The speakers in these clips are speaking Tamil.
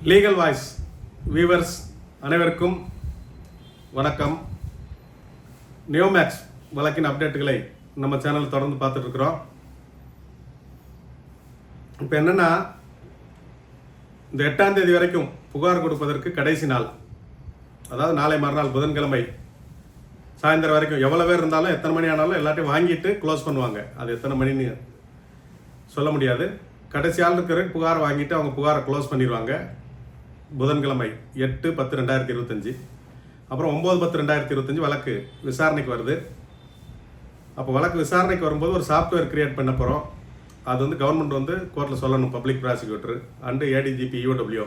லீகல் வாய்ஸ் வியூவர்ஸ் அனைவருக்கும் வணக்கம். நியோமேக்ஸ் வழக்கின் அப்டேட்டுகளை நம்ம சேனல் தொடர்ந்து பார்த்துட்டு இருக்கிறோம். இப்போ என்னன்னா, இந்த 8ஆம் தேதி வரைக்கும் புகார் கொடுப்பதற்கு கடைசி நாள். அதாவது நாளை மறுநாள் புதன்கிழமை சாயந்தரம் வரைக்கும் எவ்வளோ பேர் இருந்தாலும் எத்தனை மணி ஆனாலும் எல்லாத்தையும் வாங்கிட்டு க்ளோஸ் பண்ணுவாங்க. அது எத்தனை மணின்னு சொல்ல முடியாது. கடைசி ஆள் இருக்கிற புகாரை வாங்கிட்டு அவங்க புகாரை க்ளோஸ் பண்ணிடுவாங்க. புதன்கிழமை 8/10/2025. அப்புறம் 9/10/2025 வழக்கு விசாரணைக்கு வருது. அப்போ வழக்கு விசாரணைக்கு வரும்போது ஒரு சாஃப்ட்வேர் கிரியேட் பண்ண போகிறோம். அது வந்து கவர்மெண்ட் வந்து கோர்ட்டில் சொல்லணும், public prosecutor and ADGP UW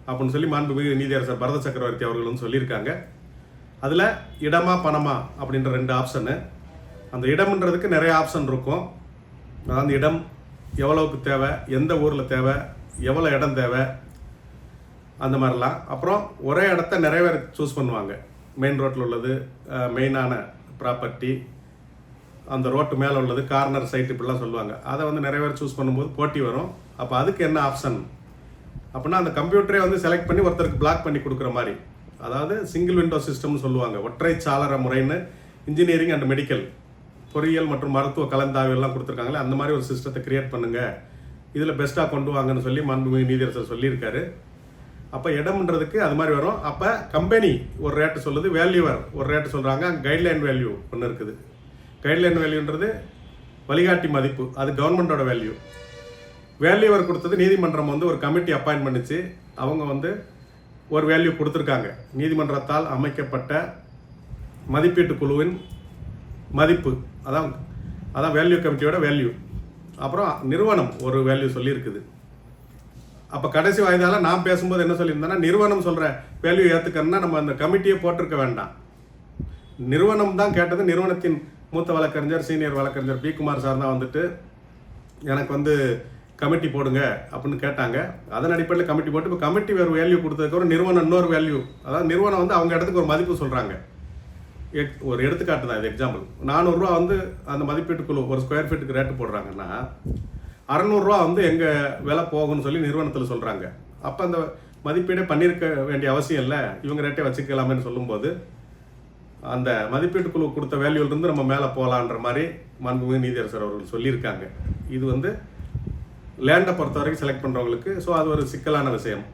அப்படின்னு சொல்லி மாண்புமிகு நீதியரசர் பரத சக்கரவர்த்தி அவர்கள் வந்து சொல்லியிருக்காங்க. அதில் இடமா பணமா அப்படின்ற 2 ஆப்ஷனு. அந்த இடம்ன்றதுக்கு நிறைய ஆப்ஷன் இருக்கும். அதாவது இடம் எவ்வளவுக்கு தேவை, எந்த ஊரில் தேவை, எவ்வளோ இடம் தேவை, அந்த மாதிரிலாம். அப்புறம் ஒரே இடத்த நிறைய பேர் சூஸ் பண்ணுவாங்க. மெயின் ரோட்டில் உள்ளது, மெயினான ப்ராப்பர்ட்டி, அந்த ரோட்டு மேலே உள்ளது, கார்னர் சைட், இப்படிலாம் சொல்லுவாங்க. அதை வந்து நிறைய பேர் சூஸ் பண்ணும்போது போட்டி வரும். அப்போ அதுக்கு என்ன ஆப்ஷன் அப்படின்னா, அந்த கம்ப்யூட்டரே வந்து செலக்ட் பண்ணி ஒருத்தருக்கு பிளாக் பண்ணி கொடுக்குற மாதிரி. அதாவது சிங்கிள் விண்டோ சிஸ்டம்னு சொல்லுவாங்க. ஒற்றை சாளர முறைன்னு இன்ஜினியரிங் அண்ட் மெடிக்கல், பொறியியல் மற்றும் மருத்துவ கலந்தாய்வெல்லாம் கொடுத்துருக்காங்களே, அந்த மாதிரி ஒரு சிஸ்டத்தை கிரியேட் பண்ணுங்கள், இதில் பெஸ்ட்டாக கொண்டு வாங்கன்னு சொல்லி மாண்புமிகு நீதியரசர் சொல்லியிருக்காரு. அப்போ இடம்ன்றதுக்கு அது மாதிரி வரும். அப்போ கம்பெனி ஒரு ரேட்டு சொல்லுது, வேல்யூவர் ஒரு ரேட்டு சொல்கிறாங்க. கைட்லைன் வேல்யூ ஒன்று இருக்குது. கைட்லைன் வேல்யூன்றது வழிகாட்டி மதிப்பு, அது கவர்மெண்டோட வேல்யூ. வேல்யூவர் கொடுத்தது நீதிமன்றம் வந்து ஒரு கமிட்டி அப்பாயின்ட் பண்ணிச்சு. அவங்க வந்து ஒரு வேல்யூ கொடுத்துருக்காங்க. நீதிமன்றத்தால் அமைக்கப்பட்ட மதிப்பீட்டு குழுவின் மதிப்பு, அதான் வேல்யூ கமிட்டியோட வேல்யூ. அப்புறம் நிறுவனம் ஒரு வேல்யூ சொல்லியிருக்குது. அப்போ கடைசி வாய்தால நான் பேசும்போது என்ன சொல்லியிருந்தேன்னா, நிறுவனம் சொல்கிற வேல்யூ ஏற்றுக்கணும்னா நம்ம அந்த கமிட்டியை போட்டிருக்க வேண்டாம். நிறுவனம் தான் கேட்டது. நிறுவனத்தின் மூத்த வழக்கறிஞர், சீனியர் வழக்கறிஞர் பி. குமார் சார் தான் வந்துட்டு எனக்கு வந்து கமிட்டி போடுங்க அப்படின்னு கேட்டாங்க. அதன் அடிப்படையில் கமிட்டி போட்டு, இப்போ கமிட்டி வேறு வேல்யூ கொடுத்ததுக்கப்புறம் நிறுவனம் இன்னொரு வேல்யூ, அதாவது நிறுவனம் வந்து அவங்க இடத்துக்கு ஒரு மதிப்பு சொல்கிறாங்க. ஒரு எடுத்துக்காட்டு தான் இது, எக்ஸாம்பிள். 400 ரூபா வந்து அந்த மதிப்பீட்டு குழு ஒரு ஸ்கொயர் ஃபீட்டுக்கு ரேட்டு போடுறாங்கன்னா, 600 ரூபா வந்து எங்கள் விலை போகும்னு சொல்லி நிறுவனத்தில் சொல்கிறாங்க. அப்போ அந்த மதிப்பீடே பண்ணியிருக்க வேண்டிய அவசியம் இல்லை, இவங்க ரேட்டே வச்சுக்கலாமேன்னு சொல்லும்போது, அந்த மதிப்பீட்டு குழு கொடுத்த வேல்யூலேருந்து நம்ம மேலே போகலான்ற மாதிரி மாண்புமிகு நீதியரசர் அவர்கள் சொல்லியிருக்காங்க. இது வந்து லேண்டை பொறுத்த வரைக்கும் செலக்ட் பண்ணுறவங்களுக்கு. ஸோ அது ஒரு சிக்கலான விஷயம்.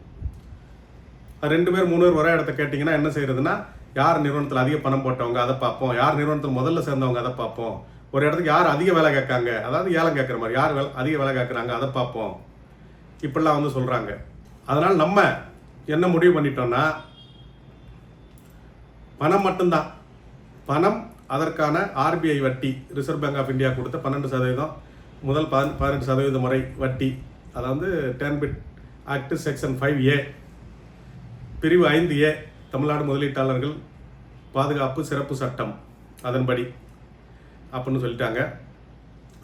2 பேர் 3 பேர் ஒரே இடத்த கேட்டிங்கன்னா என்ன செய்யறதுன்னா, யார் நிறுவனத்தில் அதிக பணம் போட்டவங்க அதை பார்ப்போம், யார் நிறுவனத்தில் முதல்ல சேர்ந்தவங்க அதை பார்ப்போம், ஒரு இடத்துக்கு யார் அதிக வேலை கேட்காங்க, அதாவது ஏலம் கேட்குற மாதிரி யார் அதிக வேலை கேட்குறாங்க அதை பார்ப்போம், இப்படிலாம் வந்து சொல்கிறாங்க. அதனால் நம்ம என்ன முடிவு பண்ணிட்டோம்னா, பணம் மட்டும்தான். பணம், அதற்கான ஆர்பிஐ வட்டி, ரிசர்வ் பேங்க் ஆஃப் இந்தியா கொடுத்த 12% முதல் 18% முறை வட்டி, அதாவது 10 பிட் ஆக்ட் செக்ஷன் 5A பிரிவு 5A தமிழ்நாடு முதலீட்டாளர்கள் பாதுகாப்பு சிறப்பு சட்டம் அதன்படி அப்படின்னு சொல்லிட்டாங்க.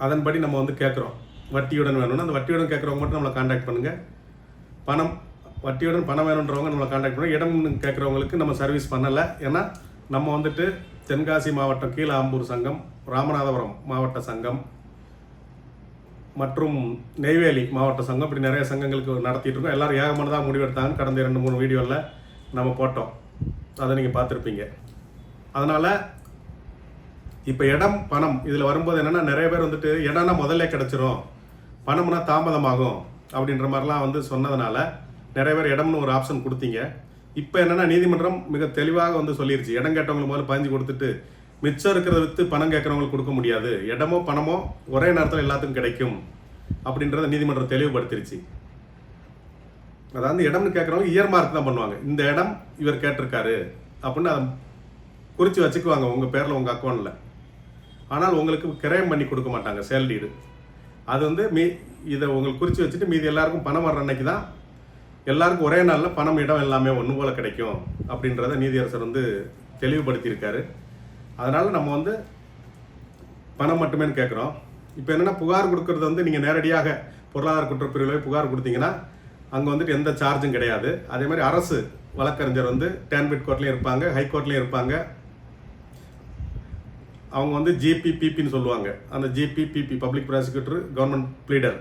அதன்படி நம்ம வந்து கேட்குறோம். வட்டியுடன் வேணும்னா அந்த வட்டியுடன் கேட்குறவங்க மட்டும் நம்மளை கான்டாக்ட் பண்ணுங்கள். வட்டியுடன் பணம் வேணுன்றவங்க நம்மளை கான்டாக்ட் பண்ணுங்கள். இடம் கேட்குறவங்களுக்கு நம்ம சர்வீஸ் பண்ணலை. ஏன்னா நம்ம வந்துட்டு தென்காசி மாவட்டம் கீழ ஆம்பூர் சங்கம், ராமநாதபுரம் மாவட்ட சங்கம் மற்றும் நெய்வேலி மாவட்ட சங்கம், இப்படி நிறைய சங்கங்களுக்கு நடத்திட்டு இருக்கோம். எல்லோரும் ஏகமானதாக முடிவெடுத்தாங்கன்னு கடந்த 2-3 வீடியோவில் நம்ம போட்டோம். அதை நீங்கள் பார்த்துருப்பீங்க. அதனால் இப்போ இடம் பணம் இதில் வரும்போது என்னென்னா, நிறைய பேர் வந்துட்டு இடம்னா முதல்ல கிடச்சிரும், பணம்னா தாமதமாகும் அப்படின்ற மாதிரிலாம் வந்து சொன்னதுனால நிறைய பேர் இடம்னு ஒரு ஆப்ஷன் கொடுத்தீங்க. இப்போ என்னென்னா, நீதிமன்றம் மிக தெளிவாக வந்து சொல்லிருச்சு, இடம் கேட்டவங்களுக்கு முதல்ல 15 கொடுத்துட்டு மிச்சம் இருக்கிறத விற்று பணம் கேட்குறவங்களுக்கு கொடுக்க முடியாது, இடமோ பணமோ ஒரே நேரத்தில் எல்லாத்துக்கும் கிடைக்கும் அப்படின்றத நீதிமன்றம் தெளிவுபடுத்திருச்சு. அதாவது இடம்னு கேட்குறவங்க இயர் மார்க் தான் பண்ணுவாங்க. இந்த இடம் இவர் கேட்டிருக்காரு அப்படின்னு அதை குறித்து வச்சுக்குவாங்க உங்கள் பேரில், உங்கள் அக்கௌண்ட்டில். ஆனால் உங்களுக்கு கிரயம் பண்ணி கொடுக்க மாட்டாங்க, சேல் டீடு. அது வந்து இதை உங்களுக்கு குறித்து வச்சுட்டு மீதி எல்லாருக்கும் பணம் வர்ற அன்னைக்கு தான் எல்லாருக்கும் ஒரே நாளில் பணம், இடம் எல்லாமே ஒன்று போல் கிடைக்கும் அப்படின்றத நீதியரசர் வந்து தெளிவுபடுத்தியிருக்காரு. அதனால் நம்ம வந்து பணம் மட்டுமே கேட்குறோம். இப்போ என்னென்னா, புகார் கொடுக்கறது வந்து நீங்கள் நேரடியாக பொருளாதார குற்றப்பிரிவில் புகார் கொடுத்தீங்கன்னா அங்கே வந்துட்டு எந்த சார்ஜும் கிடையாது. அதே மாதிரி அரசு வழக்கறிஞர் வந்து 10 பிட் கோர்ட்லேயும் இருப்பாங்க, ஹை கோர்ட்லேயும் இருப்பாங்க. அவங்க வந்து ஜிபிபிபின்னு சொல்லுவாங்க. அந்த ஜிபிபிபி பப்ளிக் ப்ராசிக்யூட்டர் கவர்மெண்ட் ப்ளீடர்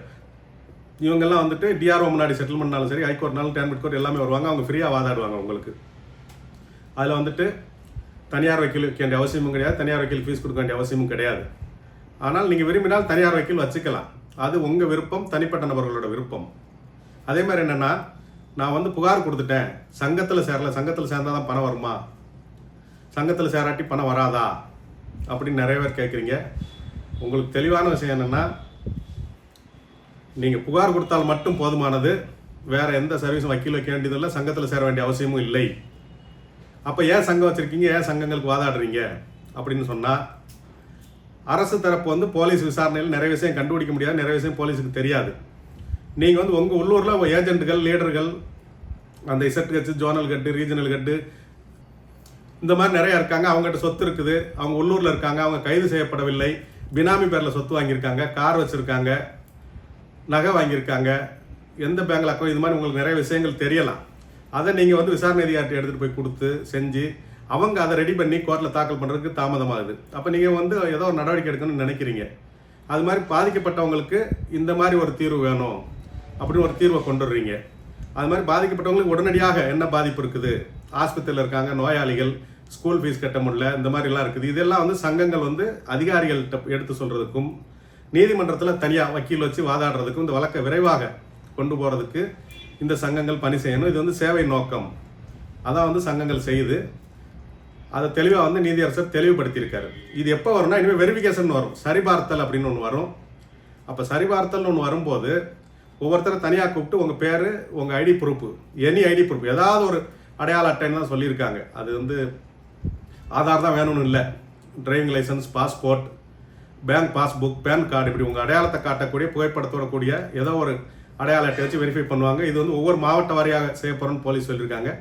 இவங்கெல்லாம் வந்துட்டு டிஆர்ஓ முன்னாடி செட்டில்மெண்ட்னாலும் சரி, ஹைகோர்ட்னாலும் டேர்மிட் கோர்ட் எல்லாமே வருவாங்க. அவங்க ஃப்ரீயாக வாதாடுவாங்க உங்களுக்கு. அதில் வந்துட்டு தனியார் வக்கீல் வைக்க வேண்டிய அவசியமும் கிடையாது, தனியார் வக்கீல் ஃபீஸ் கொடுக்க வேண்டிய அவசியமும் கிடையாது. ஆனால் நீங்கள் விரும்பினால் தனியார் வக்கீல் வச்சுக்கலாம். அது உங்கள் விருப்பம், தனிப்பட்ட நபர்களோட விருப்பம். அதே மாதிரி என்னென்னா, நான் வந்து புகார் கொடுத்துட்டேன், சங்கத்தில் சேரல, சங்கத்தில் சேர்ந்தால் தான் பணம் வருமா, சங்கத்தில் சேராட்டி பணம் வராதா அப்படின்னு நிறைய பேர் கேட்குறீங்க. உங்களுக்கு தெளிவான விஷயம் என்னென்னா, நீங்கள் புகார் கொடுத்தால் மட்டும் போதுமானது. வேறு எந்த சர்வீஸும் வக்கீல் வைக்க வேண்டியதில்லை, சங்கத்தில் சேர வேண்டிய அவசியமும் இல்லை. அப்போ ஏன் சங்கம் வச்சுருக்கீங்க, ஏன் சங்கங்களுக்கு வாதாடுறீங்க அப்படின்னு சொன்னால், அரசு தரப்பு வந்து போலீஸ் விசாரணையில் நிறைய விஷயம் கண்டுபிடிக்க முடியாது, நிறைய விஷயம் போலீஸுக்கு தெரியாது. நீங்கள் வந்து உங்கள் உள்ளூரில் ஏஜென்ட்டுகள், லீடர்கள், அந்த இசட் ஜோனல் கட்டு, ரீஜனல் கட்டு, இந்த மாதிரி நிறையா இருக்காங்க. அவங்ககிட்ட சொத்து இருக்குது, அவங்க உள்ளூரில் இருக்காங்க, அவங்க கைது செய்யப்படவில்லை, பினாமி பேரில் சொத்து வாங்கியிருக்காங்க, கார் வச்சுருக்காங்க, நகை வாங்கியிருக்காங்க, எந்த பேங்கில் அக்கௌண்ட், இது மாதிரி உங்களுக்கு நிறைய விஷயங்கள் தெரியலாம். அதை நீங்கள் வந்து விசாரணை அதிகாரிட்ட எடுத்துகிட்டு போய் கொடுத்து செஞ்சு அவங்க அதை ரெடி பண்ணி கோர்ட்டில் தாக்கல் பண்ணுறதுக்கு தாமதமாகுது. அப்போ நீங்கள் வந்து ஏதோ ஒரு நடவடிக்கை எடுக்கணும்னு நினைக்கிறீங்க. அது மாதிரி பாதிக்கப்பட்டவங்களுக்கு இந்த மாதிரி ஒரு தீர்வு வேணும் அப்படின்னு ஒரு தீர்வை கொண்டு வர்றீங்க. அது மாதிரி பாதிக்கப்பட்டவங்களுக்கு உடனடியாக என்ன பாதிப்பு இருக்குது, ஆஸ்பத்திரியில் இருக்காங்க, நோயாளிகள், ஸ்கூல் ஃபீஸ் கட்ட முடியல, இந்த மாதிரிலாம் இருக்குது. இதெல்லாம் வந்து சங்கங்கள் வந்து அதிகாரிகள்கிட்ட எடுத்து சொல்கிறதுக்கும், நீதிமன்றத்தில் தனியாக வக்கீல் வச்சு வாதாடுறதுக்கும், இந்த வழக்கை விரைவாக கொண்டு போகிறதுக்கு இந்த சங்கங்கள் பணி செய்யணும். இது வந்து சேவை நோக்கம், அதான் வந்து சங்கங்கள் செய்யுது. அதை தெளிவாக வந்து நீதியரசர் தெளிவுபடுத்தியிருக்காரு. இது எப்போ வரும்னா, இனிமேல் வெரிஃபிகேஷன் வரும், சரிபார்த்தல் அப்படின்னு ஒன்று வரும். அப்போ சரிபார்த்தல்னு ஒன்று வரும்போது ஒவ்வொருத்தரை தனியாக கூப்பிட்டு உங்கள் பேர், உங்கள் ID proof, any ID proof, ஏதாவது ஒரு அடையாள அட்டைன்னு தான் சொல்லியிருக்காங்க. அது வந்து ஆதார் தான் வேணும்னு இல்லை, driving licence, passport, bank passbook, PAN card, இப்படி உங்கள் அடையாளத்தை காட்டக்கூடிய, புகைப்படத்தோட கூடிய ஏதோ ஒரு அடையாள அட்டை வச்சு வெரிஃபை பண்ணுவாங்க. இது வந்து ஒவ்வொரு மாவட்ட வாரியாக செய்ய போகிறோன்னு போலீஸ் சொல்லியிருக்காங்க.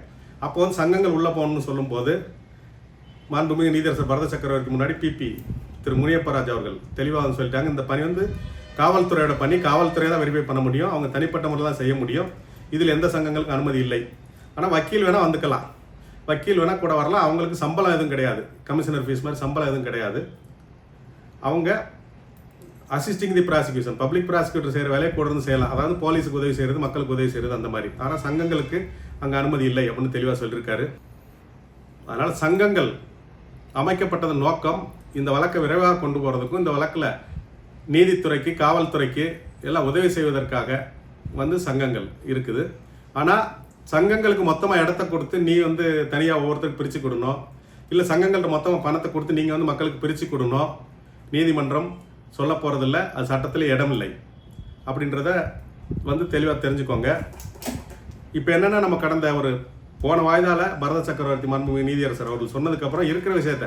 அப்போ வந்து சங்கங்கள் உள்ளே போகணும்னு சொல்லும்போது மாண்புமிகு நீதியரசர் பரத சக்கரவர்த்திக்கு முன்னாடி பிபி திரு முனியப்பராஜ் அவர்கள் தெளிவாக சொல்லிட்டாங்க, இந்த பணி வந்து காவல்துறையோட பணி, காவல்துறை தான் வெரிஃபை பண்ண முடியும், அவங்க தனிப்பட்ட முறையில் தான் செய்ய முடியும், இதில் எந்த சங்கங்களுக்கு அனுமதி இல்லை. ஆனால் வக்கீல் வேணால் வந்துக்கலாம், வக்கீல் வேணால் கூட வரலாம், அவங்களுக்கு சம்பளம் எதுவும் கிடையாது, கமிஷனர் ஃபீஸ் மாதிரி சம்பளம் எதுவும் கிடையாது. அவங்க அசிஸ்டிங் தி ப்ராசிக்யூஷன், பப்ளிக் ப்ராசிக்யூட்டர் செய்கிற வேலையை கூட இருந்து செய்யலாம், அதாவது போலீஸுக்கு உதவி செய்கிறது, மக்களுக்கு உதவி செய்கிறது, அந்த மாதிரி. ஆனால் சங்கங்களுக்கு அங்கே அனுமதி இல்லை அப்படின்னு தெளிவாக சொல்லியிருக்காரு. அதனால் சங்கங்கள் அமைக்கப்பட்டதன் நோக்கம் இந்த வழக்கை விரைவாக கொண்டு போகிறதுக்கும், இந்த வழக்கில் நீதித்துறைக்கு, காவல்துறைக்கு எல்லாம் உதவி செய்வதற்காக வந்து சங்கங்கள் இருக்குது. ஆனால் சங்கங்களுக்கு மொத்தமாக இடத்த கொடுத்து நீ வந்து தனியாக ஒவ்வொருத்தருக்கு பிரித்து கொடுணும், இல்லை சங்கங்கள்ட்ட மொத்தமாக பணத்தை கொடுத்து நீங்கள் வந்து மக்களுக்கு பிரித்து கொடுணும், நீதிமன்றம் சொல்ல போகிறதில்ல, அது சட்டத்தில் இடம் இல்லை அப்படின்றத வந்து தெளிவாக தெரிஞ்சுக்கோங்க. இப்போ என்னென்னா, நம்ம கடந்த ஒரு போன வாய்தால பரத சக்கரவர்த்தி மாண்புமிகு நீதியரசர் அவர்கள் சொன்னதுக்கப்புறம் இருக்கிற விஷயத்த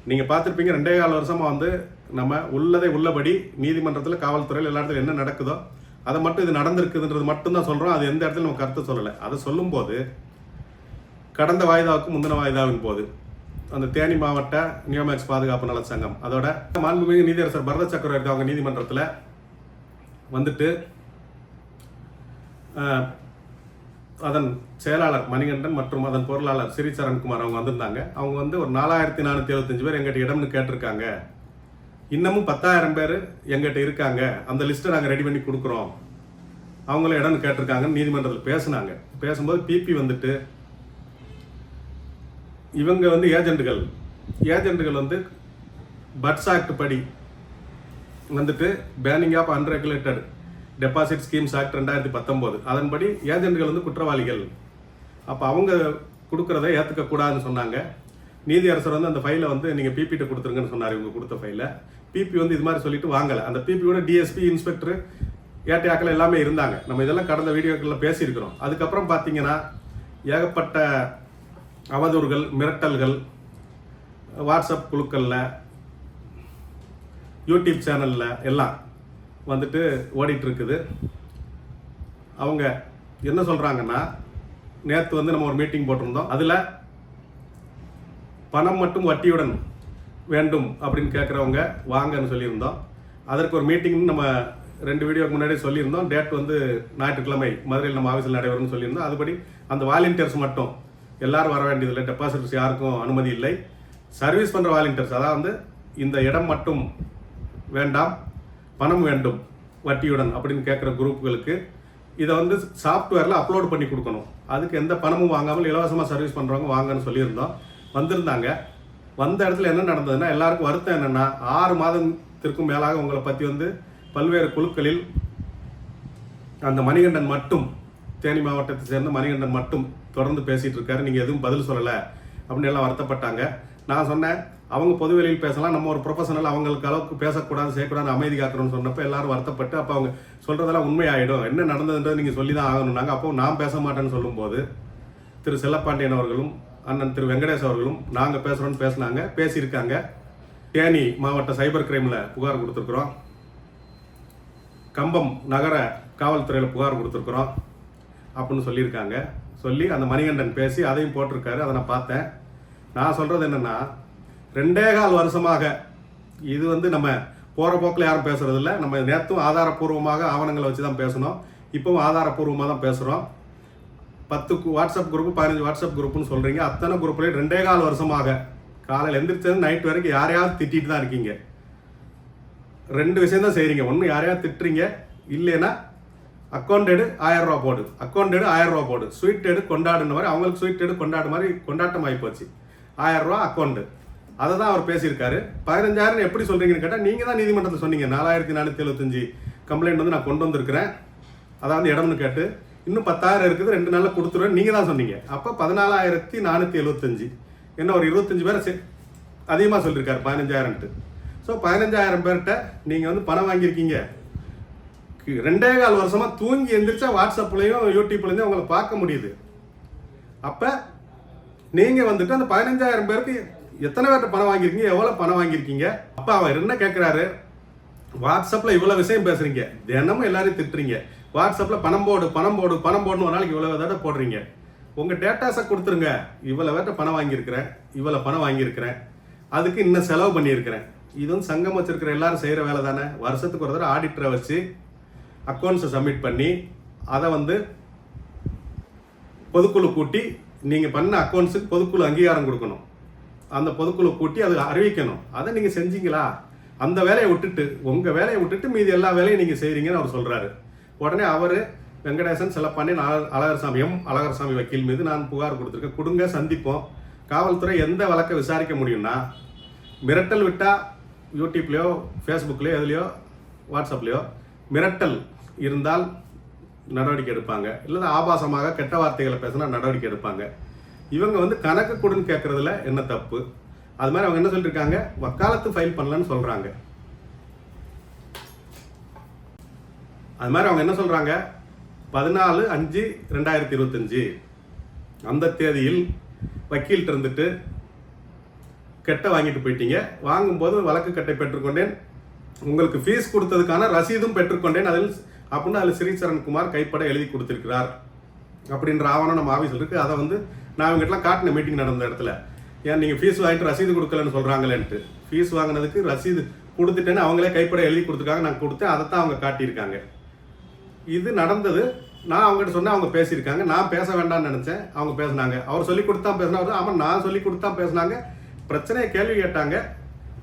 நீங்கள் பார்த்துருப்பீங்க. 2.25 வருஷமாக வந்து நம்ம உள்ளதை உள்ளபடி நீதிமன்றத்தில், காவல்துறையில், எல்லா இடத்துல என்ன நடக்குதோ அதை மட்டும் இது நடந்திருக்குதுன்றது மட்டும்தான் சொல்கிறோம். அது எந்த இடத்துல நம்ம கருத்து சொல்லலை. அதை சொல்லும்போது கடந்த வாய்தாவுக்கு முந்தின வாய்தாவின் போது அந்த தேனி மாவட்ட நியோமேக்ஸ் பாதுகாப்பு நல சங்கம், அதோட மாண்புமிகு நீதியரசர் பரத சக்கரவர்த்தி அவங்க நீதிமன்றத்தில் வந்துட்டு அதன் செயலாளர் மணிகண்டன் மற்றும் அதன் பொருளாளர் ஸ்ரீசரண்குமார் அவங்க வந்திருந்தாங்க. அவங்க வந்து ஒரு 4475 பேர் எங்கிட்ட இடம்னு கேட்டிருக்காங்க, இன்னமும் 10,000 பேர் எங்கிட்ட இருக்காங்க, அந்த லிஸ்ட்டை நாங்கள் ரெடி பண்ணி கொடுக்குறோம், அவங்களும் இடம்னு கேட்டிருக்காங்கன்னு நீதிமன்றத்தில் பேசுனாங்க. பேசும்போது பிபி வந்துட்டு இவங்க வந்து ஏஜென்ட்டுகள் வந்து பட்ஸ் ஆக்ட் படி வந்துட்டு banning of unregulated deposit schemes act 2019 அதன்படி ஏஜென்ட்கள் வந்து குற்றவாளிகள். அப்போ அவங்க கொடுக்குறத ஏற்றுக்கக்கூடாதுன்னு சொன்னாங்க. நீதியரசர் வந்து அந்த ஃபைலை வந்து நீங்கள் பிபிட்ட கொடுத்துருங்கன்னு சொன்னார். இவங்க கொடுத்த ஃபைலை பிபி வந்து இது மாதிரி சொல்லிட்டு வாங்கலை. அந்த பிபியோட டிஎஸ்பி, இன்ஸ்பெக்டர், ஏட்டையாக்கள் எல்லாமே இருந்தாங்க. நம்ம இதெல்லாம் கடந்த வீடியோக்களில் பேசியிருக்கிறோம். அதுக்கப்புறம் பார்த்தீங்கன்னா ஏகப்பட்ட அவதூறுகள், மிரட்டல்கள் வாட்ஸ்அப் குழுக்களில், யூடியூப் சேனலில் எல்லாம் வந்துட்டு ஓடிட்டு இருக்குது. அவங்க என்ன சொல்கிறாங்கன்னா, நேற்று வந்து நம்ம ஒரு மீட்டிங் போட்டிருந்தோம், அதில் பணம் மட்டும் வட்டியுடன் வேண்டும் அப்படின்னு கேட்குறவங்க வாங்கன்னு சொல்லியிருந்தோம். அதற்கு ஒரு மீட்டிங்னு நம்ம 2 வீடியோக்கு முன்னாடி சொல்லியிருந்தோம். டேட் வந்து ஞாயிற்றுக்கிழமை மதுரையில் நம்ம ஆஃபீஸில் நடைபெறும்னு சொல்லியிருந்தோம். அதுபடி அந்த வாலண்டியர்ஸ் மட்டும் எல்லாரும் வர வேண்டியதில்லை, டெபாசிட்டர்ஸ் யாருக்கும் அனுமதி இல்லை. சர்வீஸ் பண்ணுற வாலண்டியர்ஸ், அதாவது இந்த இடம் மட்டும் வேண்டாம், பணம் வேண்டும் வட்டியுடன் அப்படின்னு கேட்குற குரூப்புகளுக்கு இதை வந்து சாஃப்ட்வேரில் அப்லோட் பண்ணி கொடுக்கணும். அதுக்கு எந்த பணமும் வாங்காமல் இலவசமாக சர்வீஸ் பண்ணுறவங்க வாங்கன்னு சொல்லியிருந்தோம். வந்திருந்தாங்க. வந்த இடத்துல என்ன நடந்ததுன்னா, எல்லாருக்கும் வருத்தம் என்னென்னா, 6 மாதத்திற்கும் மேலாக உங்களை பற்றி வந்து பல்வேறு குழுக்களில் அந்த மணிகண்டன் மட்டும், தேனி மாவட்டத்தை சேர்ந்த மணிகண்டன் மட்டும் தொடர்ந்து பேசிகிட்டு இருக்காரு, நீங்கள் எதுவும் பதில் சொல்லலை அப்படின்னு எல்லாம் வருத்தப்பட்டாங்க. நான் சொன்னேன், அவங்க பொதுவெளியில் பேசலாம், நம்ம ஒரு ப்ரொஃபஷனல் அவங்களுக்கு அளவுக்கு பேசக்கூடாது செய்யக்கூடாது அமைதி காக்கணும்னு சொன்னப்போ எல்லாரும் வருத்தப்பட்டு, அப்போ அவங்க சொல்கிறதெல்லாம் உண்மையாயிடும், என்ன நடந்ததுன்றது நீங்கள் சொல்லி தான் ஆகணும்னாங்க. அப்போ நான் பேச மாட்டேன்னு சொல்லும்போது திரு செல்லப்பாண்டியன் அவர்களும் அண்ணன் திரு வெங்கடேஷ் அவர்களும் நாங்கள் பேசுகிறோன்னு பேசியிருக்காங்க. தேனி மாவட்ட சைபர் கிரைமில் புகார் கொடுத்துருக்குறோம், கம்பம் நகர காவல்துறையில் புகார் கொடுத்துருக்குறோம் அப்படின்னு சொல்லியிருக்காங்க. சொல்லி அந்த மணிகண்டன் பேசி அதையும் போட்டிருக்காரு. அதை நான் பார்த்தேன். நான் சொல்கிறது என்னென்னா, 2.25 வருஷமாக இது வந்து நம்ம போகிற போக்கில் யாரும் பேசுகிறது இல்லை. நம்ம நேற்றும் ஆதாரப்பூர்வமாக ஆவணங்களை வச்சு தான் பேசணும், இப்போவும் ஆதாரப்பூர்வமாக தான் பேசுகிறோம். 10 வாட்ஸ்அப் குரூப்பு, 15 வாட்ஸ்அப் குரூப்புன்னு சொல்கிறீங்க. அத்தனை குரூப்லேயும் 2.25 வருஷமாக காலையில் எந்திரிச்சது நைட் வரைக்கும் யாரையாவது திட்டிட்டு தான் இருக்கீங்க. 2 விஷயம் தான் செய்கிறீங்க. ஒன்று, யாரையாவது திட்டுறீங்க, இல்லைன்னா அக்கௌண்டடு 1000 ரூபா போடு, அக்கௌண்டடு 1000 ரூபா போடு, ஸ்வீட் எடு கொண்டாடுன மாதிரி அவங்களுக்கு ஸ்வீட் எடு கொண்டாடு மாதிரி கொண்டாட்டம் ஆகி போச்சு. 1000 ரூபா அக்கௌண்ட்டு, அதை தான் அவர் பேசியிருக்காரு. 15,000 எப்படி சொல்கிறீங்கன்னு கேட்டால், நீங்கள் தான் நீதிமன்றத்தில் சொன்னீங்க 4475 கம்ப்ளைண்ட் வந்து நான் கொண்டு வந்திருக்கிறேன், அதாவது இடம்னு கேட்டு இன்னும் 10,000 இருக்குது, 2 நாளில் கொடுத்துருவேன் நீங்கள் தான் சொன்னீங்க. அப்போ 14,475, என்ன ஒரு 25 பேரை அதிகமாக சொல்லியிருக்காரு 15,000ன்ட்டு. ஸோ 15,000 பேர்கிட்ட நீங்கள் வந்து பணம் வாங்கியிருக்கீங்க. 2.25 வருஷமாக தூங்கி எந்திரிச்சா வாட்ஸ்அப்லேயும் யூடியூப்லேயும் உங்களை பார்க்க முடியுது. அப்போ நீங்கள் வந்துட்டு அந்த 15,000 பேருக்கு எத்தனை பேர்கிட்ட பணம் வாங்கியிருக்கீங்க, எவ்வளோ பணம் வாங்கியிருக்கீங்க? அப்போ அவர் என்ன கேட்குறாரு, வாட்ஸ்அப்பில் இவ்வளோ விஷயம் பேசுகிறீங்க, தினமும் எல்லாரையும் திட்டுறீங்க, வாட்ஸ்அப்பில் பணம் போடு பணம் போடு பணம் போடணும், ஒரு நாளைக்கு இவ்வளோ தடவை போடுறீங்க, உங்கள் டேட்டாஸை கொடுத்துருங்க, இவ்வளோ பேர்கிட்ட பணம் வாங்கியிருக்கிறேன், இவ்வளோ பணம் வாங்கியிருக்கிறேன், அதுக்கு இன்னும் செலவு பண்ணியிருக்கிறேன். இது வந்து சங்கம் வச்சிருக்கிற எல்லாரும் செய்கிற வேலை தானே. வருஷத்துக்கு ஒரு தடவை ஆடிட்டரை வச்சு அக்கௌண்ட்ஸை சப்மிட் பண்ணி அதை வந்து பொதுக்குழு கூட்டி நீங்கள் பண்ண அக்கௌண்ட்ஸுக்கு பொதுக்குழு அங்கீகாரம் கொடுக்கணும், அந்த பொதுக்குழு கூட்டி அதை அறிவிக்கணும். அதை நீங்கள் செஞ்சீங்களா? அந்த வேலையை விட்டுட்டு, உங்கள் வேலையை விட்டுட்டு மீதி எல்லா வேலையும் நீங்கள் செய்கிறீங்கன்னு அவர் சொல்கிறாரு. உடனே அவர் வெங்கடேசன், செல்லப்பாண்டியன், அழகர்சாமி, அழகர்சாமி வக்கீல் மீது நான் புகார் கொடுத்துருக்கேன். கொடுங்க, சந்திப்போம். காவல்துறை எந்த வழக்கை விசாரிக்க முடியும்னா, மிரட்டல் விட்டால் யூடியூப்லேயோ ஃபேஸ்புக்லேயோ எதுலையோ வாட்ஸ்அப்லேயோ மிரட்டல் இருந்தால் நடவடிக்கை எடுப்பாங்க, இல்லை ஆபாசமாக கெட்ட வார்த்தைகளை பேசினா நடவடிக்கை எடுப்பாங்க. இவங்க வந்து கணக்கு கொடுன்னு கேட்குறதுல என்ன தப்பு? அது மாதிரி அவங்க என்ன சொல்லியிருக்காங்க, வக்காலத்து ஃபைல் பண்ணலன்னு சொல்கிறாங்க. அது மாதிரி அவங்க என்ன சொல்கிறாங்க, 14/5/2025 அந்த தேதியில் வக்கீல்கிட்ட இருந்துட்டு கெட்டை வாங்கிட்டு போயிட்டீங்க, வாங்கும்போது வழக்கு கட்டை பெற்றுக்கொண்டேன், உங்களுக்கு ஃபீஸ் கொடுத்ததுக்கான ரசீதும் பெற்றுக்கொண்டேன் அப்படின்னு அதில் ஸ்ரீசரண்குமார் கைப்பட எழுதி கொடுத்துருக்கிறார் அப்படின்ற ஆவணம் நம்ம ஆஃபீஸில் இருக்குது. அதை வந்து நான் இவங்ககிட்டலாம் காட்டின மீட்டிங் நடந்த இடத்துல, ஏன் நீங்கள் ஃபீஸ் வாங்கிட்டு ரசீது கொடுக்கலன்னு சொல்கிறாங்களேன்ட்டு. ஃபீஸ் வாங்கினதுக்கு ரசீது கொடுத்துட்டேன்னு அவங்களே கைப்பட எழுதி கொடுத்துருக்காங்க, நான் கொடுத்தேன், அதை தான் அவங்க காட்டியிருக்காங்க. இது நடந்தது. நான் அவங்ககிட்ட சொன்னேன், அவங்க பேசியிருக்காங்க. நான் பேச வேண்டாம்னு நினச்சேன், அவங்க பேசினாங்க. அவர் சொல்லி கொடுத்தா பேசினாங்க, ஆமாம் நான் சொல்லி கொடுத்தா பேசினாங்க. பிரச்சனையை கேள்வி கேட்டாங்க.